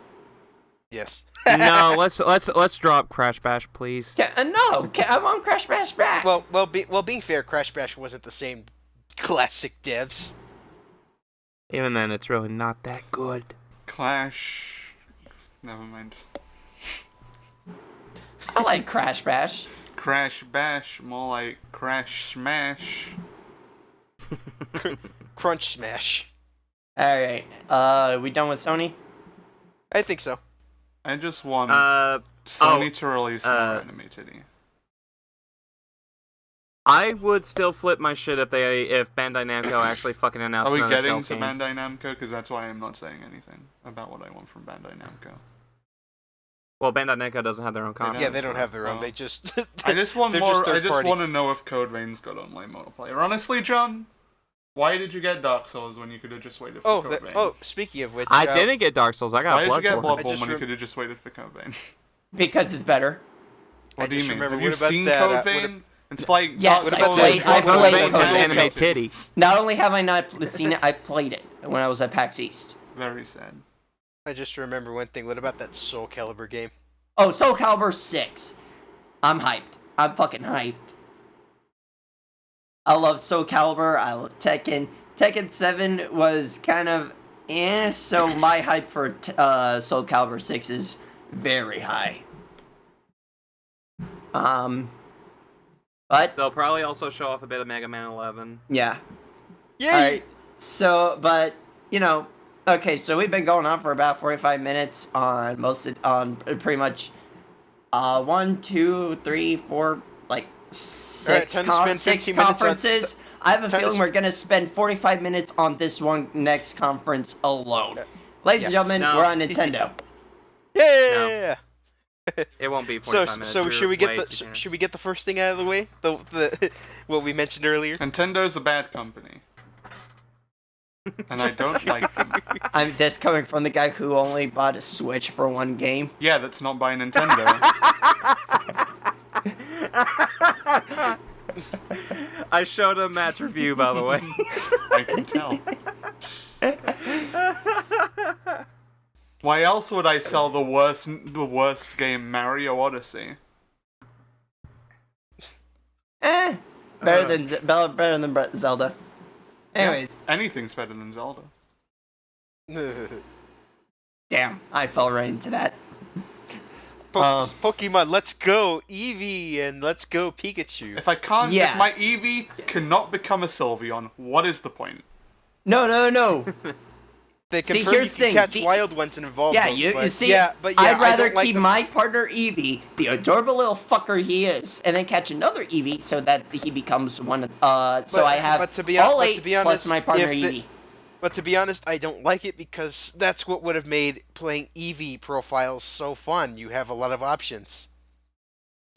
Yes. No, let's drop Crash Bash, please. No, I'm on Crash Bash back. Being fair, Crash Bash wasn't the same classic devs. Even then, it's really not that good. Clash. Never mind. I like Crash Bash. Crash Bash, more like Crash Smash. Crunch Smash. Alright, we done with Sony? I think so. I just want Sony to release more animated. I would still flip my shit if Bandai Namco actually fucking announced Are we another getting Tales to game. Bandai Namco? Because that's why I'm not saying anything about what I want from Bandai Namco. Well, Bandai Namco doesn't have their own content. Yeah, they don't have their own. They just. I just want more. I just party. want to know if Code Vein's got online multiplayer. Honestly, John, why did you get Dark Souls when you could have just waited for Code Vein? Speaking of which, I didn't get Dark Souls. I got Why did you get Bloodborne. Bloodborne when you could have just waited for Code Vein? Because it's better. What do you mean? remember, Have you what about seen that, Code Vein? It's like Yes, Dark I Souls. played Code Vein Code has Vein. anime titties. Not only have I not seen it, I played it when I was at PAX East. Very sad. I just remember one thing. What about that Soul Calibur game? Oh, Soul Calibur 6. I'm hyped. I'm fucking hyped. I love Soul Calibur. I love Tekken. Tekken 7 was kind of so my hype for Soul Calibur 6 is very high. But They'll probably also show off a bit of Mega Man 11. yeah. Yay! Alright. So, but okay, so we've been going on for about 45 minutes on pretty much 1, 2, 3, 4, like 6 time to spend 15 minutes on conferences. I have a feeling we're gonna spend 45 minutes on this one next conference alone. Ladies and gentlemen, No. we're on Nintendo. Yeah. It won't be 45 minutes. So You're should we way get too the generous. should we get the first thing out of the way? The what we mentioned earlier. Nintendo's a bad company. And I don't like them. I'm this coming from the guy who only bought a Switch for one game. Yeah, that's not by Nintendo. I showed him Matt's review, by the way. I can tell. Why else would I sell the worst game, Mario Odyssey? Better than Zelda. Anyways, Anything's better than Zelda. damn, I fell right into that. Pokemon, let's go Eevee and let's go Pikachu. If I can't, Yeah. if my Eevee cannot become a Sylveon, what is the point? No. They See, confirm here's the you thing, can catch the- wild ones and evolve Yeah, those, you but, see, I'd I'd rather don't like keep the- my partner Eevee, the adorable little fucker he is, and then catch another Eevee so that he becomes one. So I have but to be all but 8 to be plus honest, my partner if the- Eevee. But to be honest, I don't like it because that's what would have made playing Eevee profiles so fun. You have a lot of options.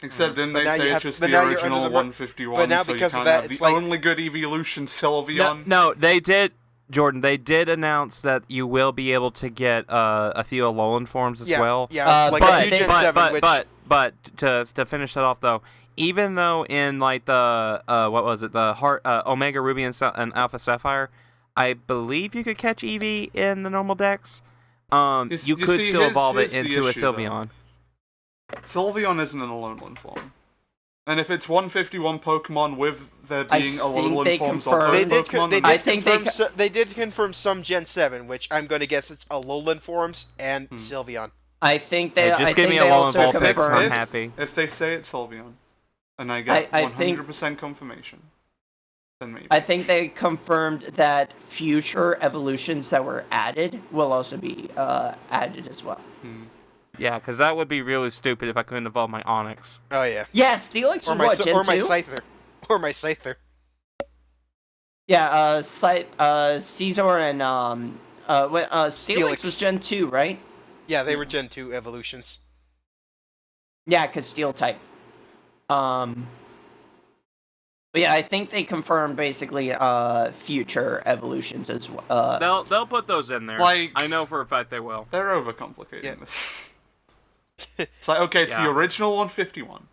Except didn't But they now you say have- it's just but the now you're original under the 151, but now so you because of can't that, have it's the like- only good evolution Sylveon? No, they did, Jordan. They did announce that you will be able to get a few Alolan forms as well. Yeah, like but a few Gen 7, which... but to finish that off though, even though in like the what was it, the Omega Ruby and Alpha Sapphire, I believe you could catch Eevee in the normal decks. You You could see, still evolve it here's the into a issue, though. Sylveon. Sylveon isn't an Alolan form. And if it's 151 Pokemon with there I being think they Alolan forms of confirmed- those They did, Pokemon, they then I did think confirm they did confirm some Gen 7, which I'm going to guess it's Alolan forms and Sylveon. I think they. Just I give think me they Alolan also Vulpix and I'm confirmed. happy. if they say it's Sylveon, and I get I think- 100% confirmation, then maybe. I think they confirmed that future evolutions that were added will also be added as well. Yeah, because that would be really stupid if I couldn't evolve my Onix. Oh yeah. Yeah, Steelix Or was my what, Gen 2? Scyther. Or my Scyther. Yeah, Caesar and Steelix was Steelix. Gen 2, right? Yeah, they were Gen 2 evolutions. Yeah, because Steel type. But yeah, I think they confirmed basically future evolutions as well. They'll put those in there. Like- I know for a fact they will. They're overcomplicating Yeah. this. It's like, okay, it's Yeah. the original 151.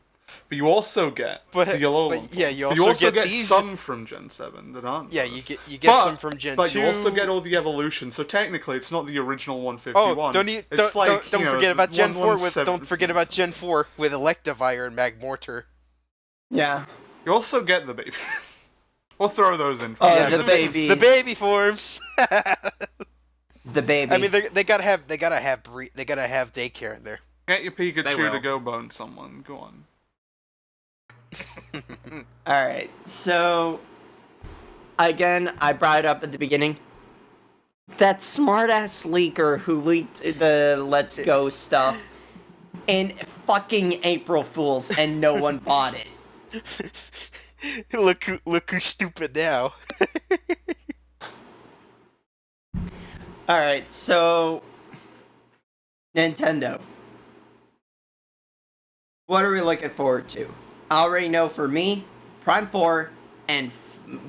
But you also get But- the Alolan but, yeah, forms. you But also get get these- some from Gen 7 that aren't Yeah, those. you get But- some from Gen But 2. you also get all the evolutions, so technically it's not the original 151. Oh, don't It's like, don't you know, forget about Gen 4 with 117. don't forget about Gen 4 with Electivire and Magmortar. Yeah. You also get the babies. We'll throw those in. Oh, Yeah, the babies. The baby forms. The baby. I mean, they gotta have daycare in there. Get your They Pikachu will. to go bone someone. Go on. Alright, so again, I brought it up at the beginning. That smartass leaker who leaked the Let's Go stuff in fucking April Fools and no one bought it. look who's stupid now. Alright, so Nintendo. What are we looking forward to? I already know for me, Prime 4 and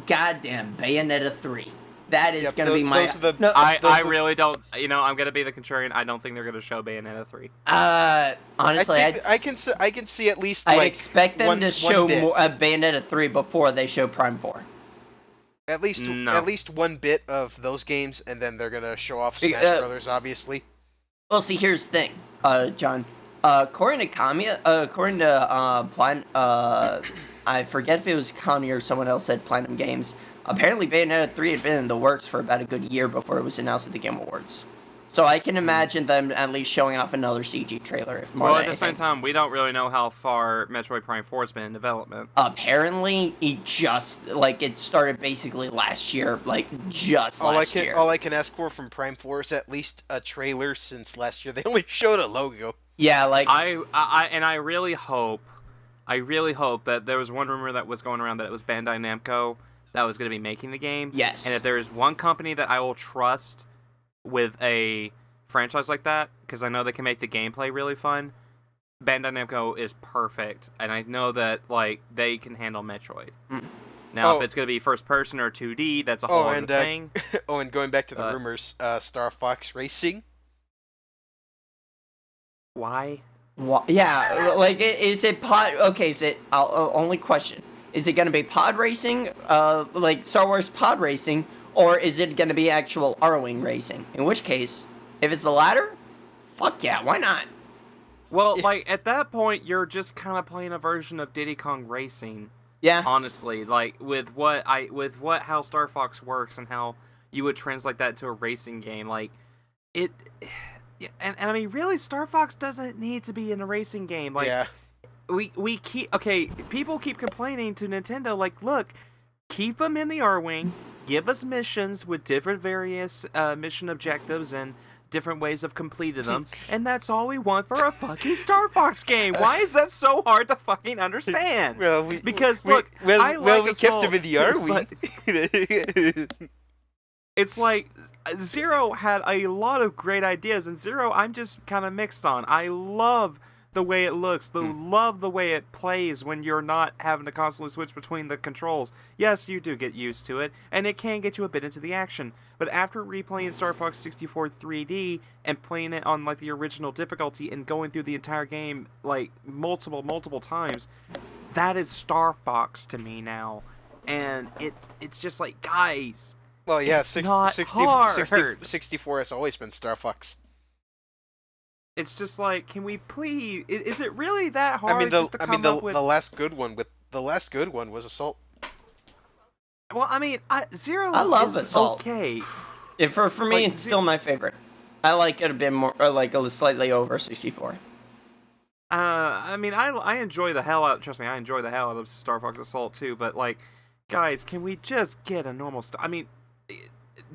goddamn Bayonetta 3. That is Yep, gonna be my. those are the- no, I Those are- really don't. You know, I'm gonna be the contrarian. I don't think they're gonna show Bayonetta 3. honestly, I can see at least I'd like expect them one to show bit. more, Bayonetta 3 before they show Prime 4. At least No. at least one bit of those games, and then they're gonna show off Smash Brothers, obviously. Well, see, here's the thing, John. According to Kamiya, according to I forget if it was Kami or someone else said Platinum Games. Apparently, Bayonetta 3 had been in the works for about a good year before it was announced at the Game Awards. So I can imagine them at least showing off another CG trailer, if more Well, than at the same anything. time, we don't really know how far Metroid Prime 4 has been in development. Apparently, it just it started basically last year, last year. All I can ask for from Prime 4 is at least a trailer, since last year they only showed a logo. Yeah, I really hope that there was one rumor that was going around that it was Bandai Namco, that was going to be making the game. Yes. And if there is one company that I will trust with a franchise like that, because I know they can make the gameplay really fun, Bandai Namco is perfect, and I know that like they can handle Metroid. Now, if it's going to be first person or 2D, that's a whole other thing. And going back to the rumors, Star Fox Racing. Why? Yeah, like, is it pod? Okay, is it? Only question: is it going to be pod racing, like Star Wars pod racing, or is it going to be actual Arwing racing? In which case, if it's the latter, fuck yeah, why not? Well, like at that point, you're just kind of playing a version of Diddy Kong Racing. Yeah. Honestly, like with how Star Fox works and how you would translate that to a racing game, like it. And I mean, really, Star Fox doesn't need to be in a racing game. Like, we keep people keep complaining to Nintendo, like, look, keep them in the R-Wing, give us missions with different various mission objectives and different ways of completing them, and that's all we want for a fucking Star Fox game. Why is that so hard to fucking understand? Well, we kept them in the R-Wing. It's like Zero had a lot of great ideas, and Zero I'm just kind of mixed on. I love the way it looks, love the way it plays when you're not having to constantly switch between the controls. Yes, you do get used to it, and it can get you a bit into the action. But after replaying Star Fox 64 3D and playing it on like the original difficulty and going through the entire game like multiple times, that is Star Fox to me now. And it's just like, guys, well, yeah, 64 has always been Star Fox. It's just like, can we please? Is it really that hard? The last good one was Assault. Well, I mean, Zero. I love is Assault. Okay. For me, it's still my favorite. I like it a bit more, like slightly over 64. I mean, I enjoy the hell out. Trust me, I enjoy the hell out of Star Fox Assault too. But like, guys, can we just get a normal? I mean,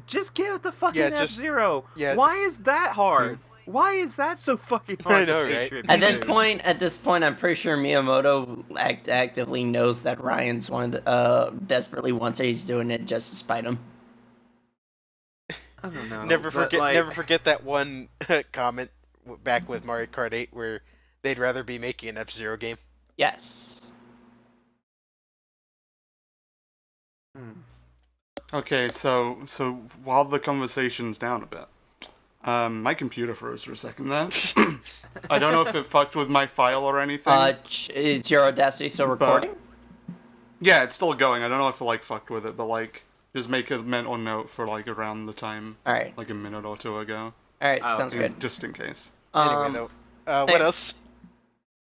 just get the fucking F-Zero. Yeah. Why is that hard? Why is that so fucking hard? I know, right? At this point, I'm pretty sure Miyamoto actively knows that Ryan's one of the desperately wants it. He's doing it just to spite him. I don't know. Never forget that one comment back with Mario Kart 8 where they'd rather be making an F-Zero game. Yes. Okay, so while the conversation's down a bit, my computer froze for a second there. I don't know if it fucked with my file or anything. Is your Audacity still recording? Yeah, it's still going. I don't know if it fucked with it, but just make a mental note for around the time. All right. Like a minute or two ago. All right, sounds good. Just in case. Anyway, though, what else?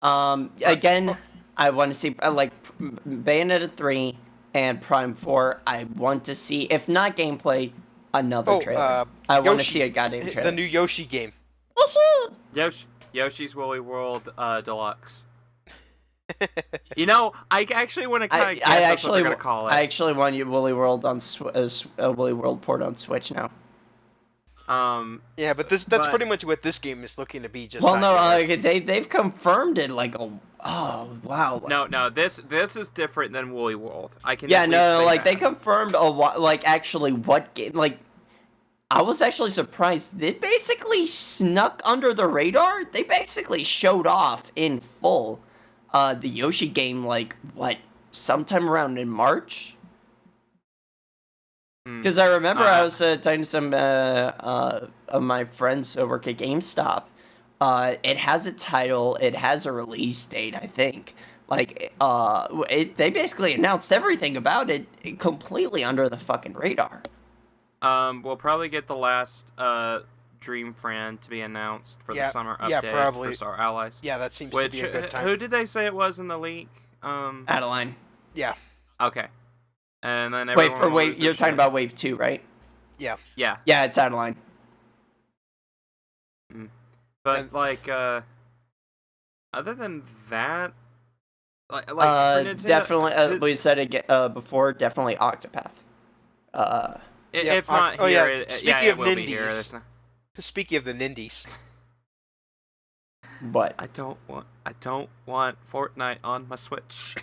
Again, I want to see Bayonetta 3 and Prime 4. I want to see, if not gameplay, another trailer. I want to see a goddamn trailer. The new Yoshi game. Yoshi's Woolly World Deluxe. You know, I actually want to kind of guess that's what they're gonna call it. I actually want Woolly World on Woolly World port on Switch now. Yeah, but that's pretty much what this game is looking to be. Just they've confirmed it. Oh wow. No, this is different than Woolly World. I can. Yeah, they that. confirmed actually what game. I was actually surprised. They basically snuck under the radar. They basically showed off in full the Yoshi game. Sometime around in March. Because I remember I was talking to some of my friends who work at GameStop. It has a title. It has a release date, I think. They basically announced everything about it completely under the fucking radar. We'll probably get the last Dream Friend to be announced for the summer update. Yeah, probably. For Star Allies. Yeah, that seems to be a good time. Who did they say it was in the leak? Adeline. Yeah. Okay. And then Wave. You're talking about Wave 2, right? Yeah. Yeah. Yeah, it's Adeline. But other than that, Nintendo, definitely. We said it before. Definitely Octopath. If not here, Speaking of will be here. Speaking of the Nindies. What? I don't want Fortnite on my Switch.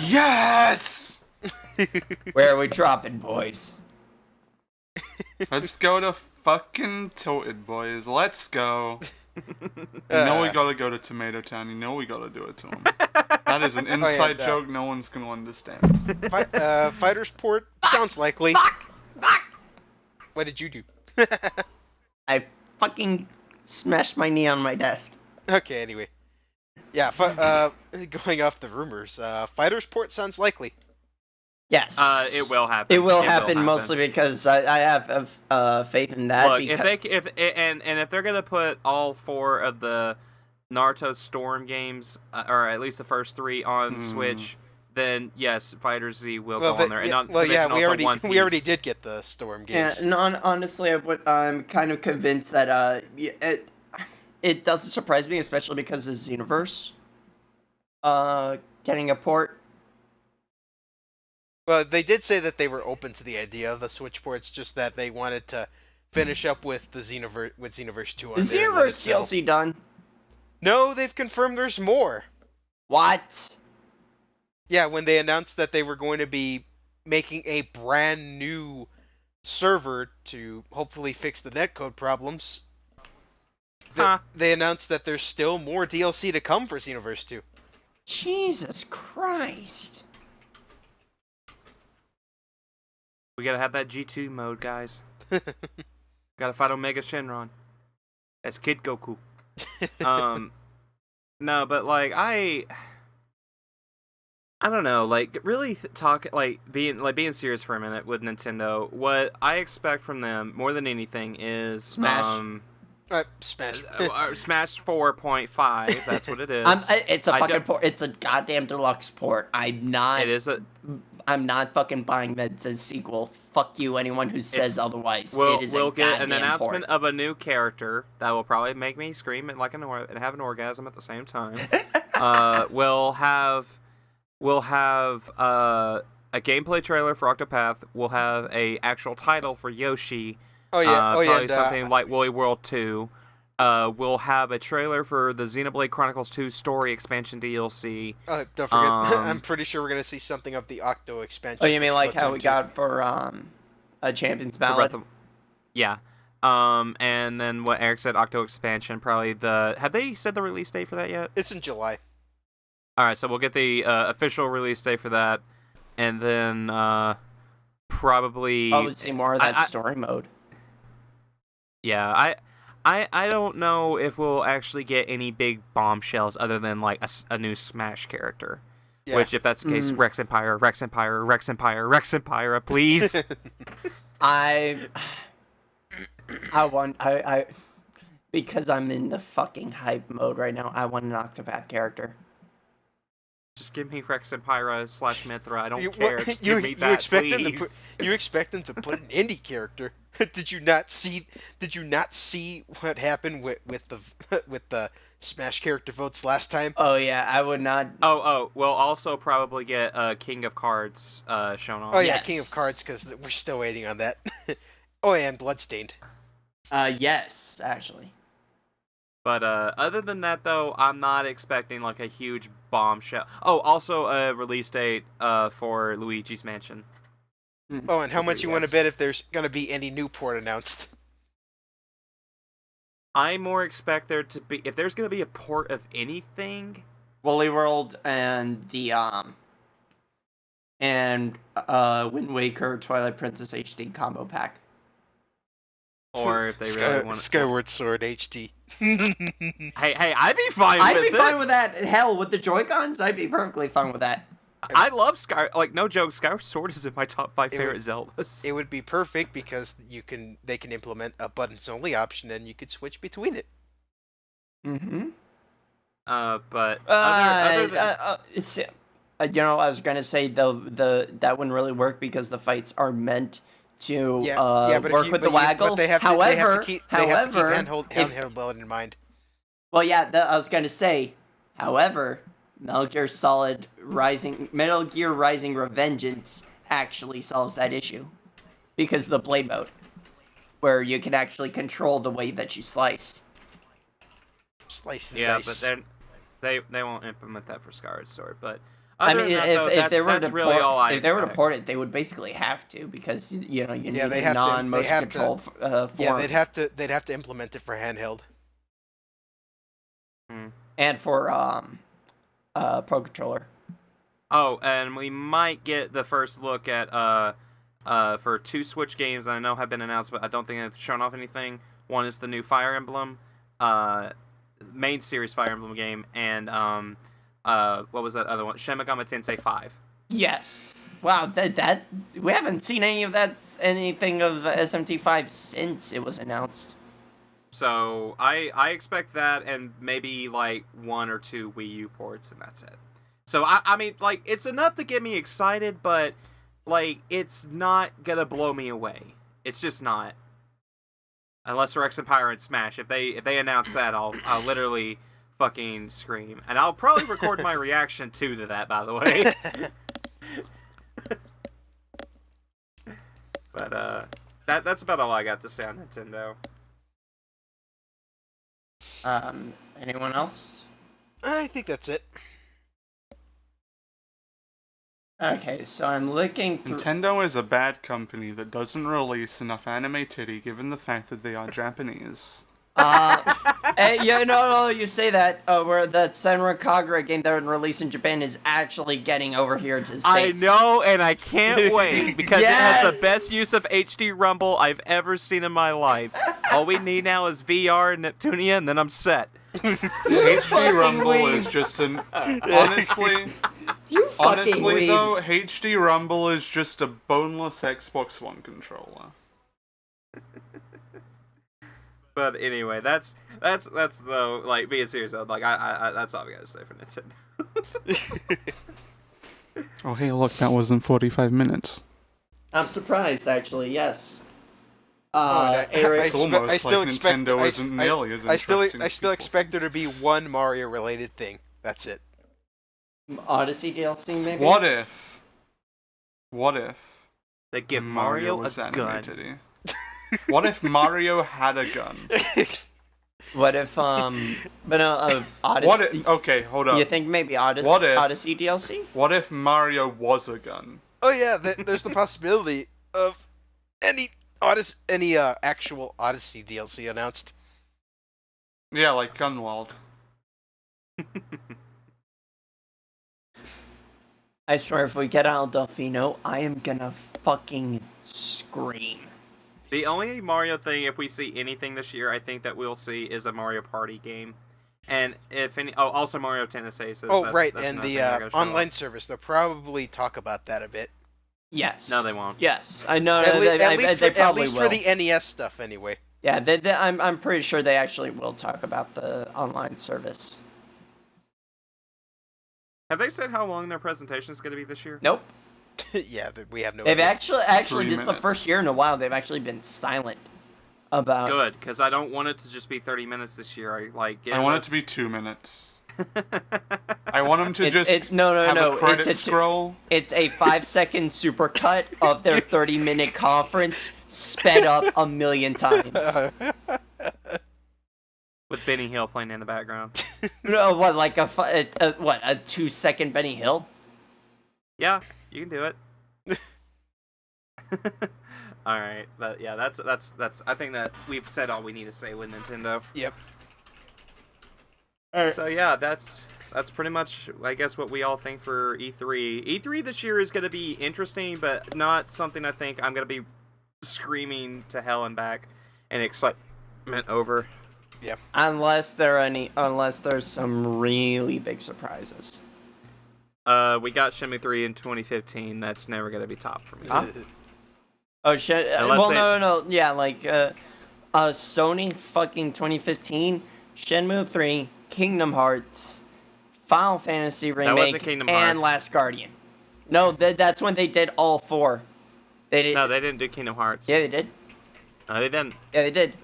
Yes. Where are we dropping, boys? Let's go to fucking Tilted, boys. Let's go. You know we gotta go to Tomato Town. You know we gotta do it to him. That is an inside joke no one's gonna understand. Fighter's Port sounds likely. Fuck! What did you do? I fucking smashed my knee on my desk. Okay, anyway. Yeah, going off the rumors, Fighter's Port sounds likely. Yes. It will happen. It will happen mostly because I have faith in that. Look, if they're gonna put all 4 of the Naruto Storm games, or at least the first 3 on Switch, then yes, Fighter Z will go on there. We already did get the Storm games. Yeah, and honestly, I'm kind of convinced that it doesn't surprise me, especially because of Xenoverse getting a port. Well, they did say that they were open to the idea of the Switch ports, just that they wanted to finish up with the Xenoverse 2 on Is there. Xenoverse DLC done? No, they've confirmed there's more. What? Yeah, when they announced that they were going to be making a brand new server to hopefully fix the netcode problems, they announced that there's still more DLC to come for Xenoverse 2. Jesus Christ. We gotta have that G2 mode, guys. Gotta fight Omega Shenron. That's Kid Goku. No, but like I don't know, like really being serious for a minute with Nintendo. What I expect from them more than anything is Smash. Smash. Smash 4.5. That's what it is. It's a fucking port. It's a goddamn deluxe port. I'm not fucking buying that as a sequel. Fuck you, anyone who says otherwise. We'll get an port. announcement of a new character that will probably make me scream and have an orgasm at the same time. We'll have a gameplay trailer for Octopath. We'll have a actual title for Yoshi. Probably something like Woolly World 2. We'll have a trailer for the Xenoblade Chronicles 2 story expansion DLC. Don't forget, I'm pretty sure we're going to see something of the Octo expansion. Oh, you mean like how we got for a Champion's Ballad? Yeah. And then what Eric said, Octo expansion, probably have they said the release date for that yet? It's in July. Alright, so we'll get the official release date for that, and then probably see more of that story mode. Yeah, I don't know if we'll actually get any big bombshells other than like a new Smash character. Yeah. Which, if that's the case, Rex Empire, please. Because I'm in the fucking hype mode right now, I want an Octopath character. Just give me Rex Empire / Mithra. I don't care. Just give me that, please. You expect them to put an indie character? Did you not see what happened with the Smash character votes last time? Oh yeah, I would not. We'll also probably get King of Cards shown off. Oh yeah, yes. King of Cards, because we're still waiting on that. Oh, and Bloodstained. Yes, actually. But other than that, though, I'm not expecting like a huge bombshell. Oh, also a release date for Luigi's Mansion. Oh, and how much you want to bet if there's going to be any new port announced? I more expect there to be, if there's going to be a port of anything, Woolly World and the Wind Waker Twilight Princess HD combo pack. Or if they really want Skyward Sword HD. hey, I'd be fine with it. I'd be fine with that. Hell, with the Joy-Cons, I'd be perfectly fine with that. I love no joke, Skyward Sword is in my top 5 favorite Zeldas. It would be perfect because they can implement a buttons only option and you could switch between it. Mm-hmm. But other than... I was gonna say that wouldn't really work because the fights are meant to work with the waggle. But they have to keep handheld mode in mind. Well, yeah, I was gonna say, however, Metal Gear Rising Revengeance actually solves that issue because of the blade mode, where you can actually control the way that you slice. Slice and dice. But then they won't implement that for Skyward Sword. But Other than that, though, if they were that's to really port, all I if they were to expect. port it, they would basically have to because you need they a have to- non-motion they have to- control form. Yeah, they'd have to implement it for handheld. And for Pro Controller. Oh, and we might get the first look at for 2 Switch games I know have been announced, but I don't think they've shown off anything. One is the new Fire Emblem, main series Fire Emblem game, and what was that other one? Shin Megami Tensei 5. Yes. Wow, that we haven't seen anything of SMT5 since it was announced. So I expect that, and maybe like 1 or 2 Wii U ports, and that's it. So I mean, like, it's enough to get me excited, but like, it's not gonna blow me away. It's just not. Unless Rex Empire and Smash, if they announce that, I'll literally fucking scream, and I'll probably record my reaction to that. By the way. But that's about all I got to say on Nintendo. Anyone else? I think that's it. Okay, so I'm looking through... Nintendo is a bad company that doesn't release enough anime titty given the fact that they are Japanese. Hey, no, you say that. Where that Senran Kagura game that would release in Japan is actually getting over here to the States. I know, and I can't wait, because Yes! it has the best use of HD Rumble I've ever seen in my life. All we need now is VR and Neptunia, and then I'm set. HD Rumble is just an... Honestly... You fucking Honestly, weeb. though, HD Rumble is just a boneless Xbox One controller. But anyway, that's though, like, being serious though, like, I that's all I gotta say for Nintendo. Oh, hey, look, that wasn't 45 minutes. I'm surprised, actually, yes. Eric, It's almost like Nintendo isn't nearly as interesting I as still people expect there to be one Mario related thing. That's it. Odyssey DLC, maybe? What if They give Mario was a gun. animated? What if Mario had a gun? What if, but no, Odyssey... What if... Okay, hold up. You think maybe Odyssey, What if- Odyssey DLC? What if Mario was a gun? Oh yeah, there's the possibility of any actual Odyssey DLC announced. Yeah, like Gunwald. I swear, if we get Al Delfino, I am gonna fucking scream. The only Mario thing, if we see anything this year, I think that we'll see is a Mario Party game. And if any... Oh, also Mario Tennis Aces. Oh, right, that's and another the thing I gotta show online off. service. They'll probably talk about that a bit. Yes. No, they won't. Yes, I know. At They probably least will. for the NES stuff, anyway. Yeah, I'm pretty sure they actually will talk about the online service. Have they said how long their presentation is going to be this year? Nope. Yeah, we have no. They've idea. actually, 3 this is the minutes. first year in a while they've actually been silent about. Good, because I don't want it to just be 30 minutes this year. I want it to be 2 minutes. I want them to It- just it- no, have a credit it's scroll. It's a 5-second supercut of their 30-minute conference sped up a million times. With Benny Hill playing in the background. No, what, like a 2-second Benny Hill? Yeah, you can do it. All right, but yeah, that's. I think that we've said all we need to say with Nintendo. Yep. So yeah, that's pretty much, I guess, what we all think for E3. E3 this year is going to be interesting, but not something I think I'm going to be screaming to hell and back in excitement over. Yeah. Unless there's some really big surprises. We got Shenmue 3 in 2015. That's never going to be top for me. Oh shit! Unless Well, they- no, yeah, like Sony fucking 2015, Shenmue 3, Kingdom Hearts, Final Fantasy wasn't remake, Kingdom and Hearts. Last Guardian. No, that's when they did all 4. They did. No, they didn't do Kingdom Hearts. Yeah, they did. No, they didn't. Yeah, they did.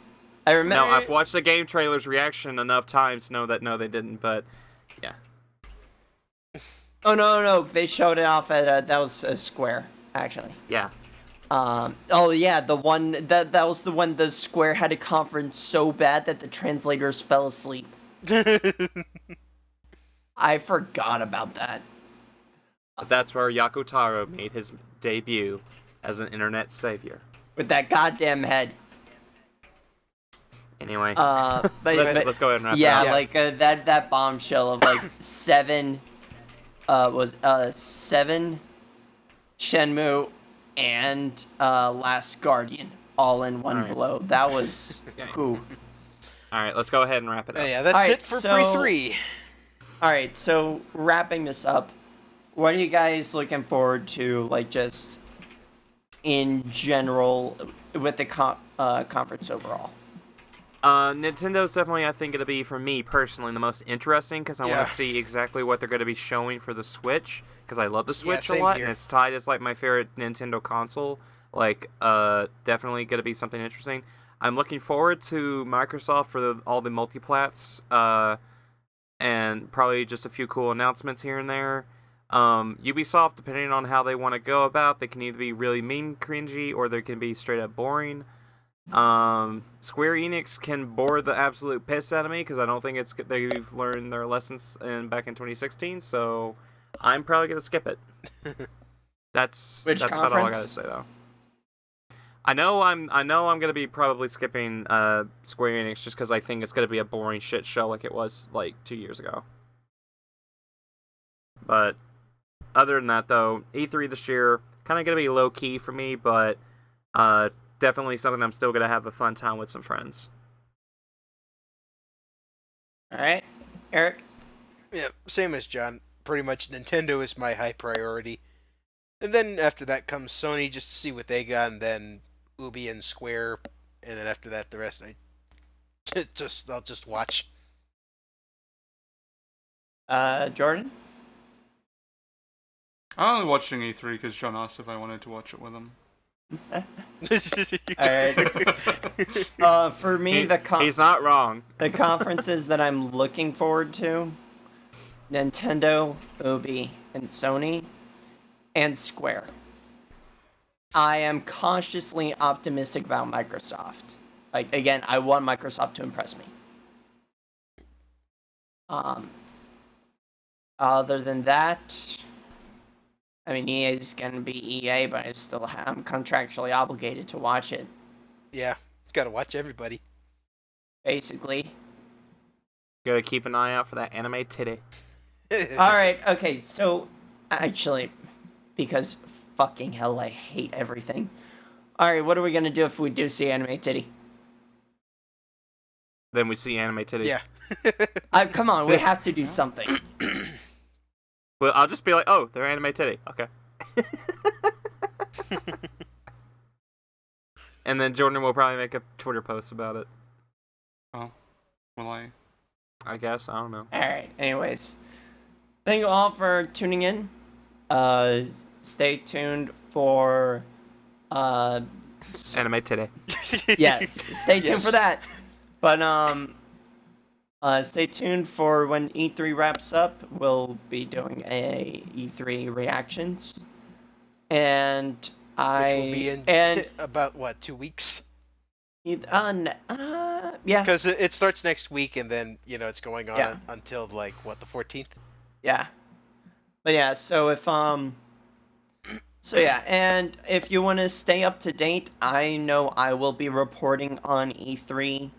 I remember. No, I've watched the game trailer's reaction enough times to know that no, they didn't. But yeah, Oh no, they showed it off at that was a Square actually. yeah. Oh yeah, the one that was the one the Square had a conference so bad that the translators fell asleep. I forgot about that. But that's where Yakutaro made his debut as an internet savior. With that goddamn head. Anyway, But let's go ahead and wrap yeah, it up. like that bombshell of like seven Shenmue and Last Guardian all in one Alright. blow. That was whew. Alright, let's go ahead and wrap it up. Yeah, that's Alright, it for PrE3. Alright, so wrapping this up, what are you guys looking forward to, like, just in general with the conference overall? Nintendo's definitely, I think, going to be, for me personally, the most interesting because I want Yeah. to see exactly what they're going to be showing for the Switch because I love the Switch a same lot here. and it's tied as like my favorite Nintendo console. Like, definitely going to be something interesting. I'm looking forward to Microsoft for all the multiplats, and probably just a few cool announcements here and there. Ubisoft, depending on how they want to go about, they can either be really mean, cringy, or they can be straight up boring. Square Enix can bore the absolute piss out of me because I don't think they've learned their lessons back in 2016. So I'm probably gonna skip it. That's Which about all I conference? gotta say though. I know I'm gonna be probably skipping Square Enix just because I think it's gonna be a boring shit show like it was like 2 years ago. But other than that though, E3 this year kind of gonna be low key for me, but definitely something I'm still gonna have a fun time with some friends. Alright, Eric? Yeah, same as John. Pretty much Nintendo is my high priority. And then after that comes Sony just to see what they got, and then Ubi and Square, and then after that the rest I'll just watch. Jordan? I'm only watching E3 because John asked if I wanted to watch it with him. Alright. For me, He's not wrong. the conferences that I'm looking forward to, Nintendo, Ubi, and Sony, and Square. I am cautiously optimistic about Microsoft. Like, again, I want Microsoft to impress me. Other than that, I mean, EA is going to be EA, but I'm contractually obligated to watch it, Yeah, gotta watch everybody. basically. Gotta keep an eye out for that anime titty. Alright, okay, so, actually, because fucking hell, I hate everything. Alright, what are we gonna do if we do see anime titty? Then we see anime titty. Yeah. Come on, we have to do something. Well, I'll just be like, oh, they're anime titty. Okay. And then Jordan will probably make a Twitter post about it. Oh, will I? I guess. I don't know. Alright, anyways. Thank you all for tuning in. Stay tuned for, Anime titty. yes, stay tuned Yes. for that. But, stay tuned for when E3 wraps up. We'll be doing a E3 reactions. And Which will be in and about, what, 2 weeks? yeah. Because it starts next week, and then, it's going on Yeah. until, like, what, the 14th? Yeah. But yeah, so and if you want to stay up to date, I know I will be reporting on E3,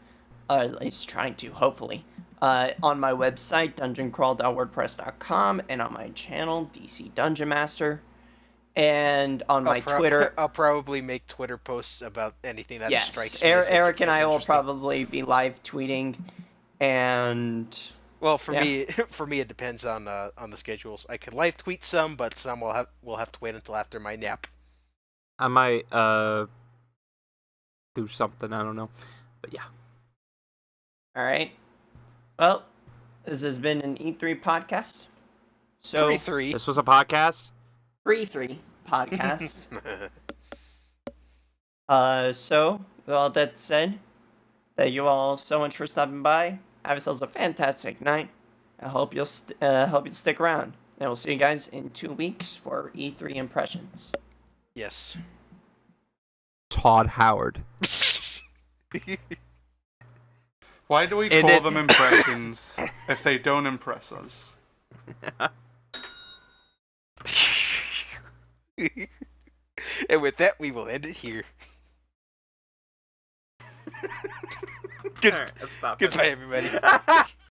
at least trying to, hopefully, on my website, dungeoncrawl.wordpress.com, and on my channel, DC Dungeon Master, and on my Twitter. I'll probably make Twitter posts about anything that Yes, strikes me as Eric and I will interesting. probably be live tweeting, and Well, for Yeah. me, it depends on the schedules. I can live tweet some, but some will have to wait until after my nap. I might do something. I don't know. But yeah. all right. Well, this has been an E3 podcast. So PrE3. This was a podcast. PrE3 podcast. So with all that said, thank you all so much for stopping by. Have yourselves a fantastic night. I hope you'll stick around, and we'll see you guys in 2 weeks for E3 impressions. Yes. Todd Howard. Why do we And call it- them impressions if they don't impress us? And with that, we will end it here. All right, let's stop. Goodbye, everybody.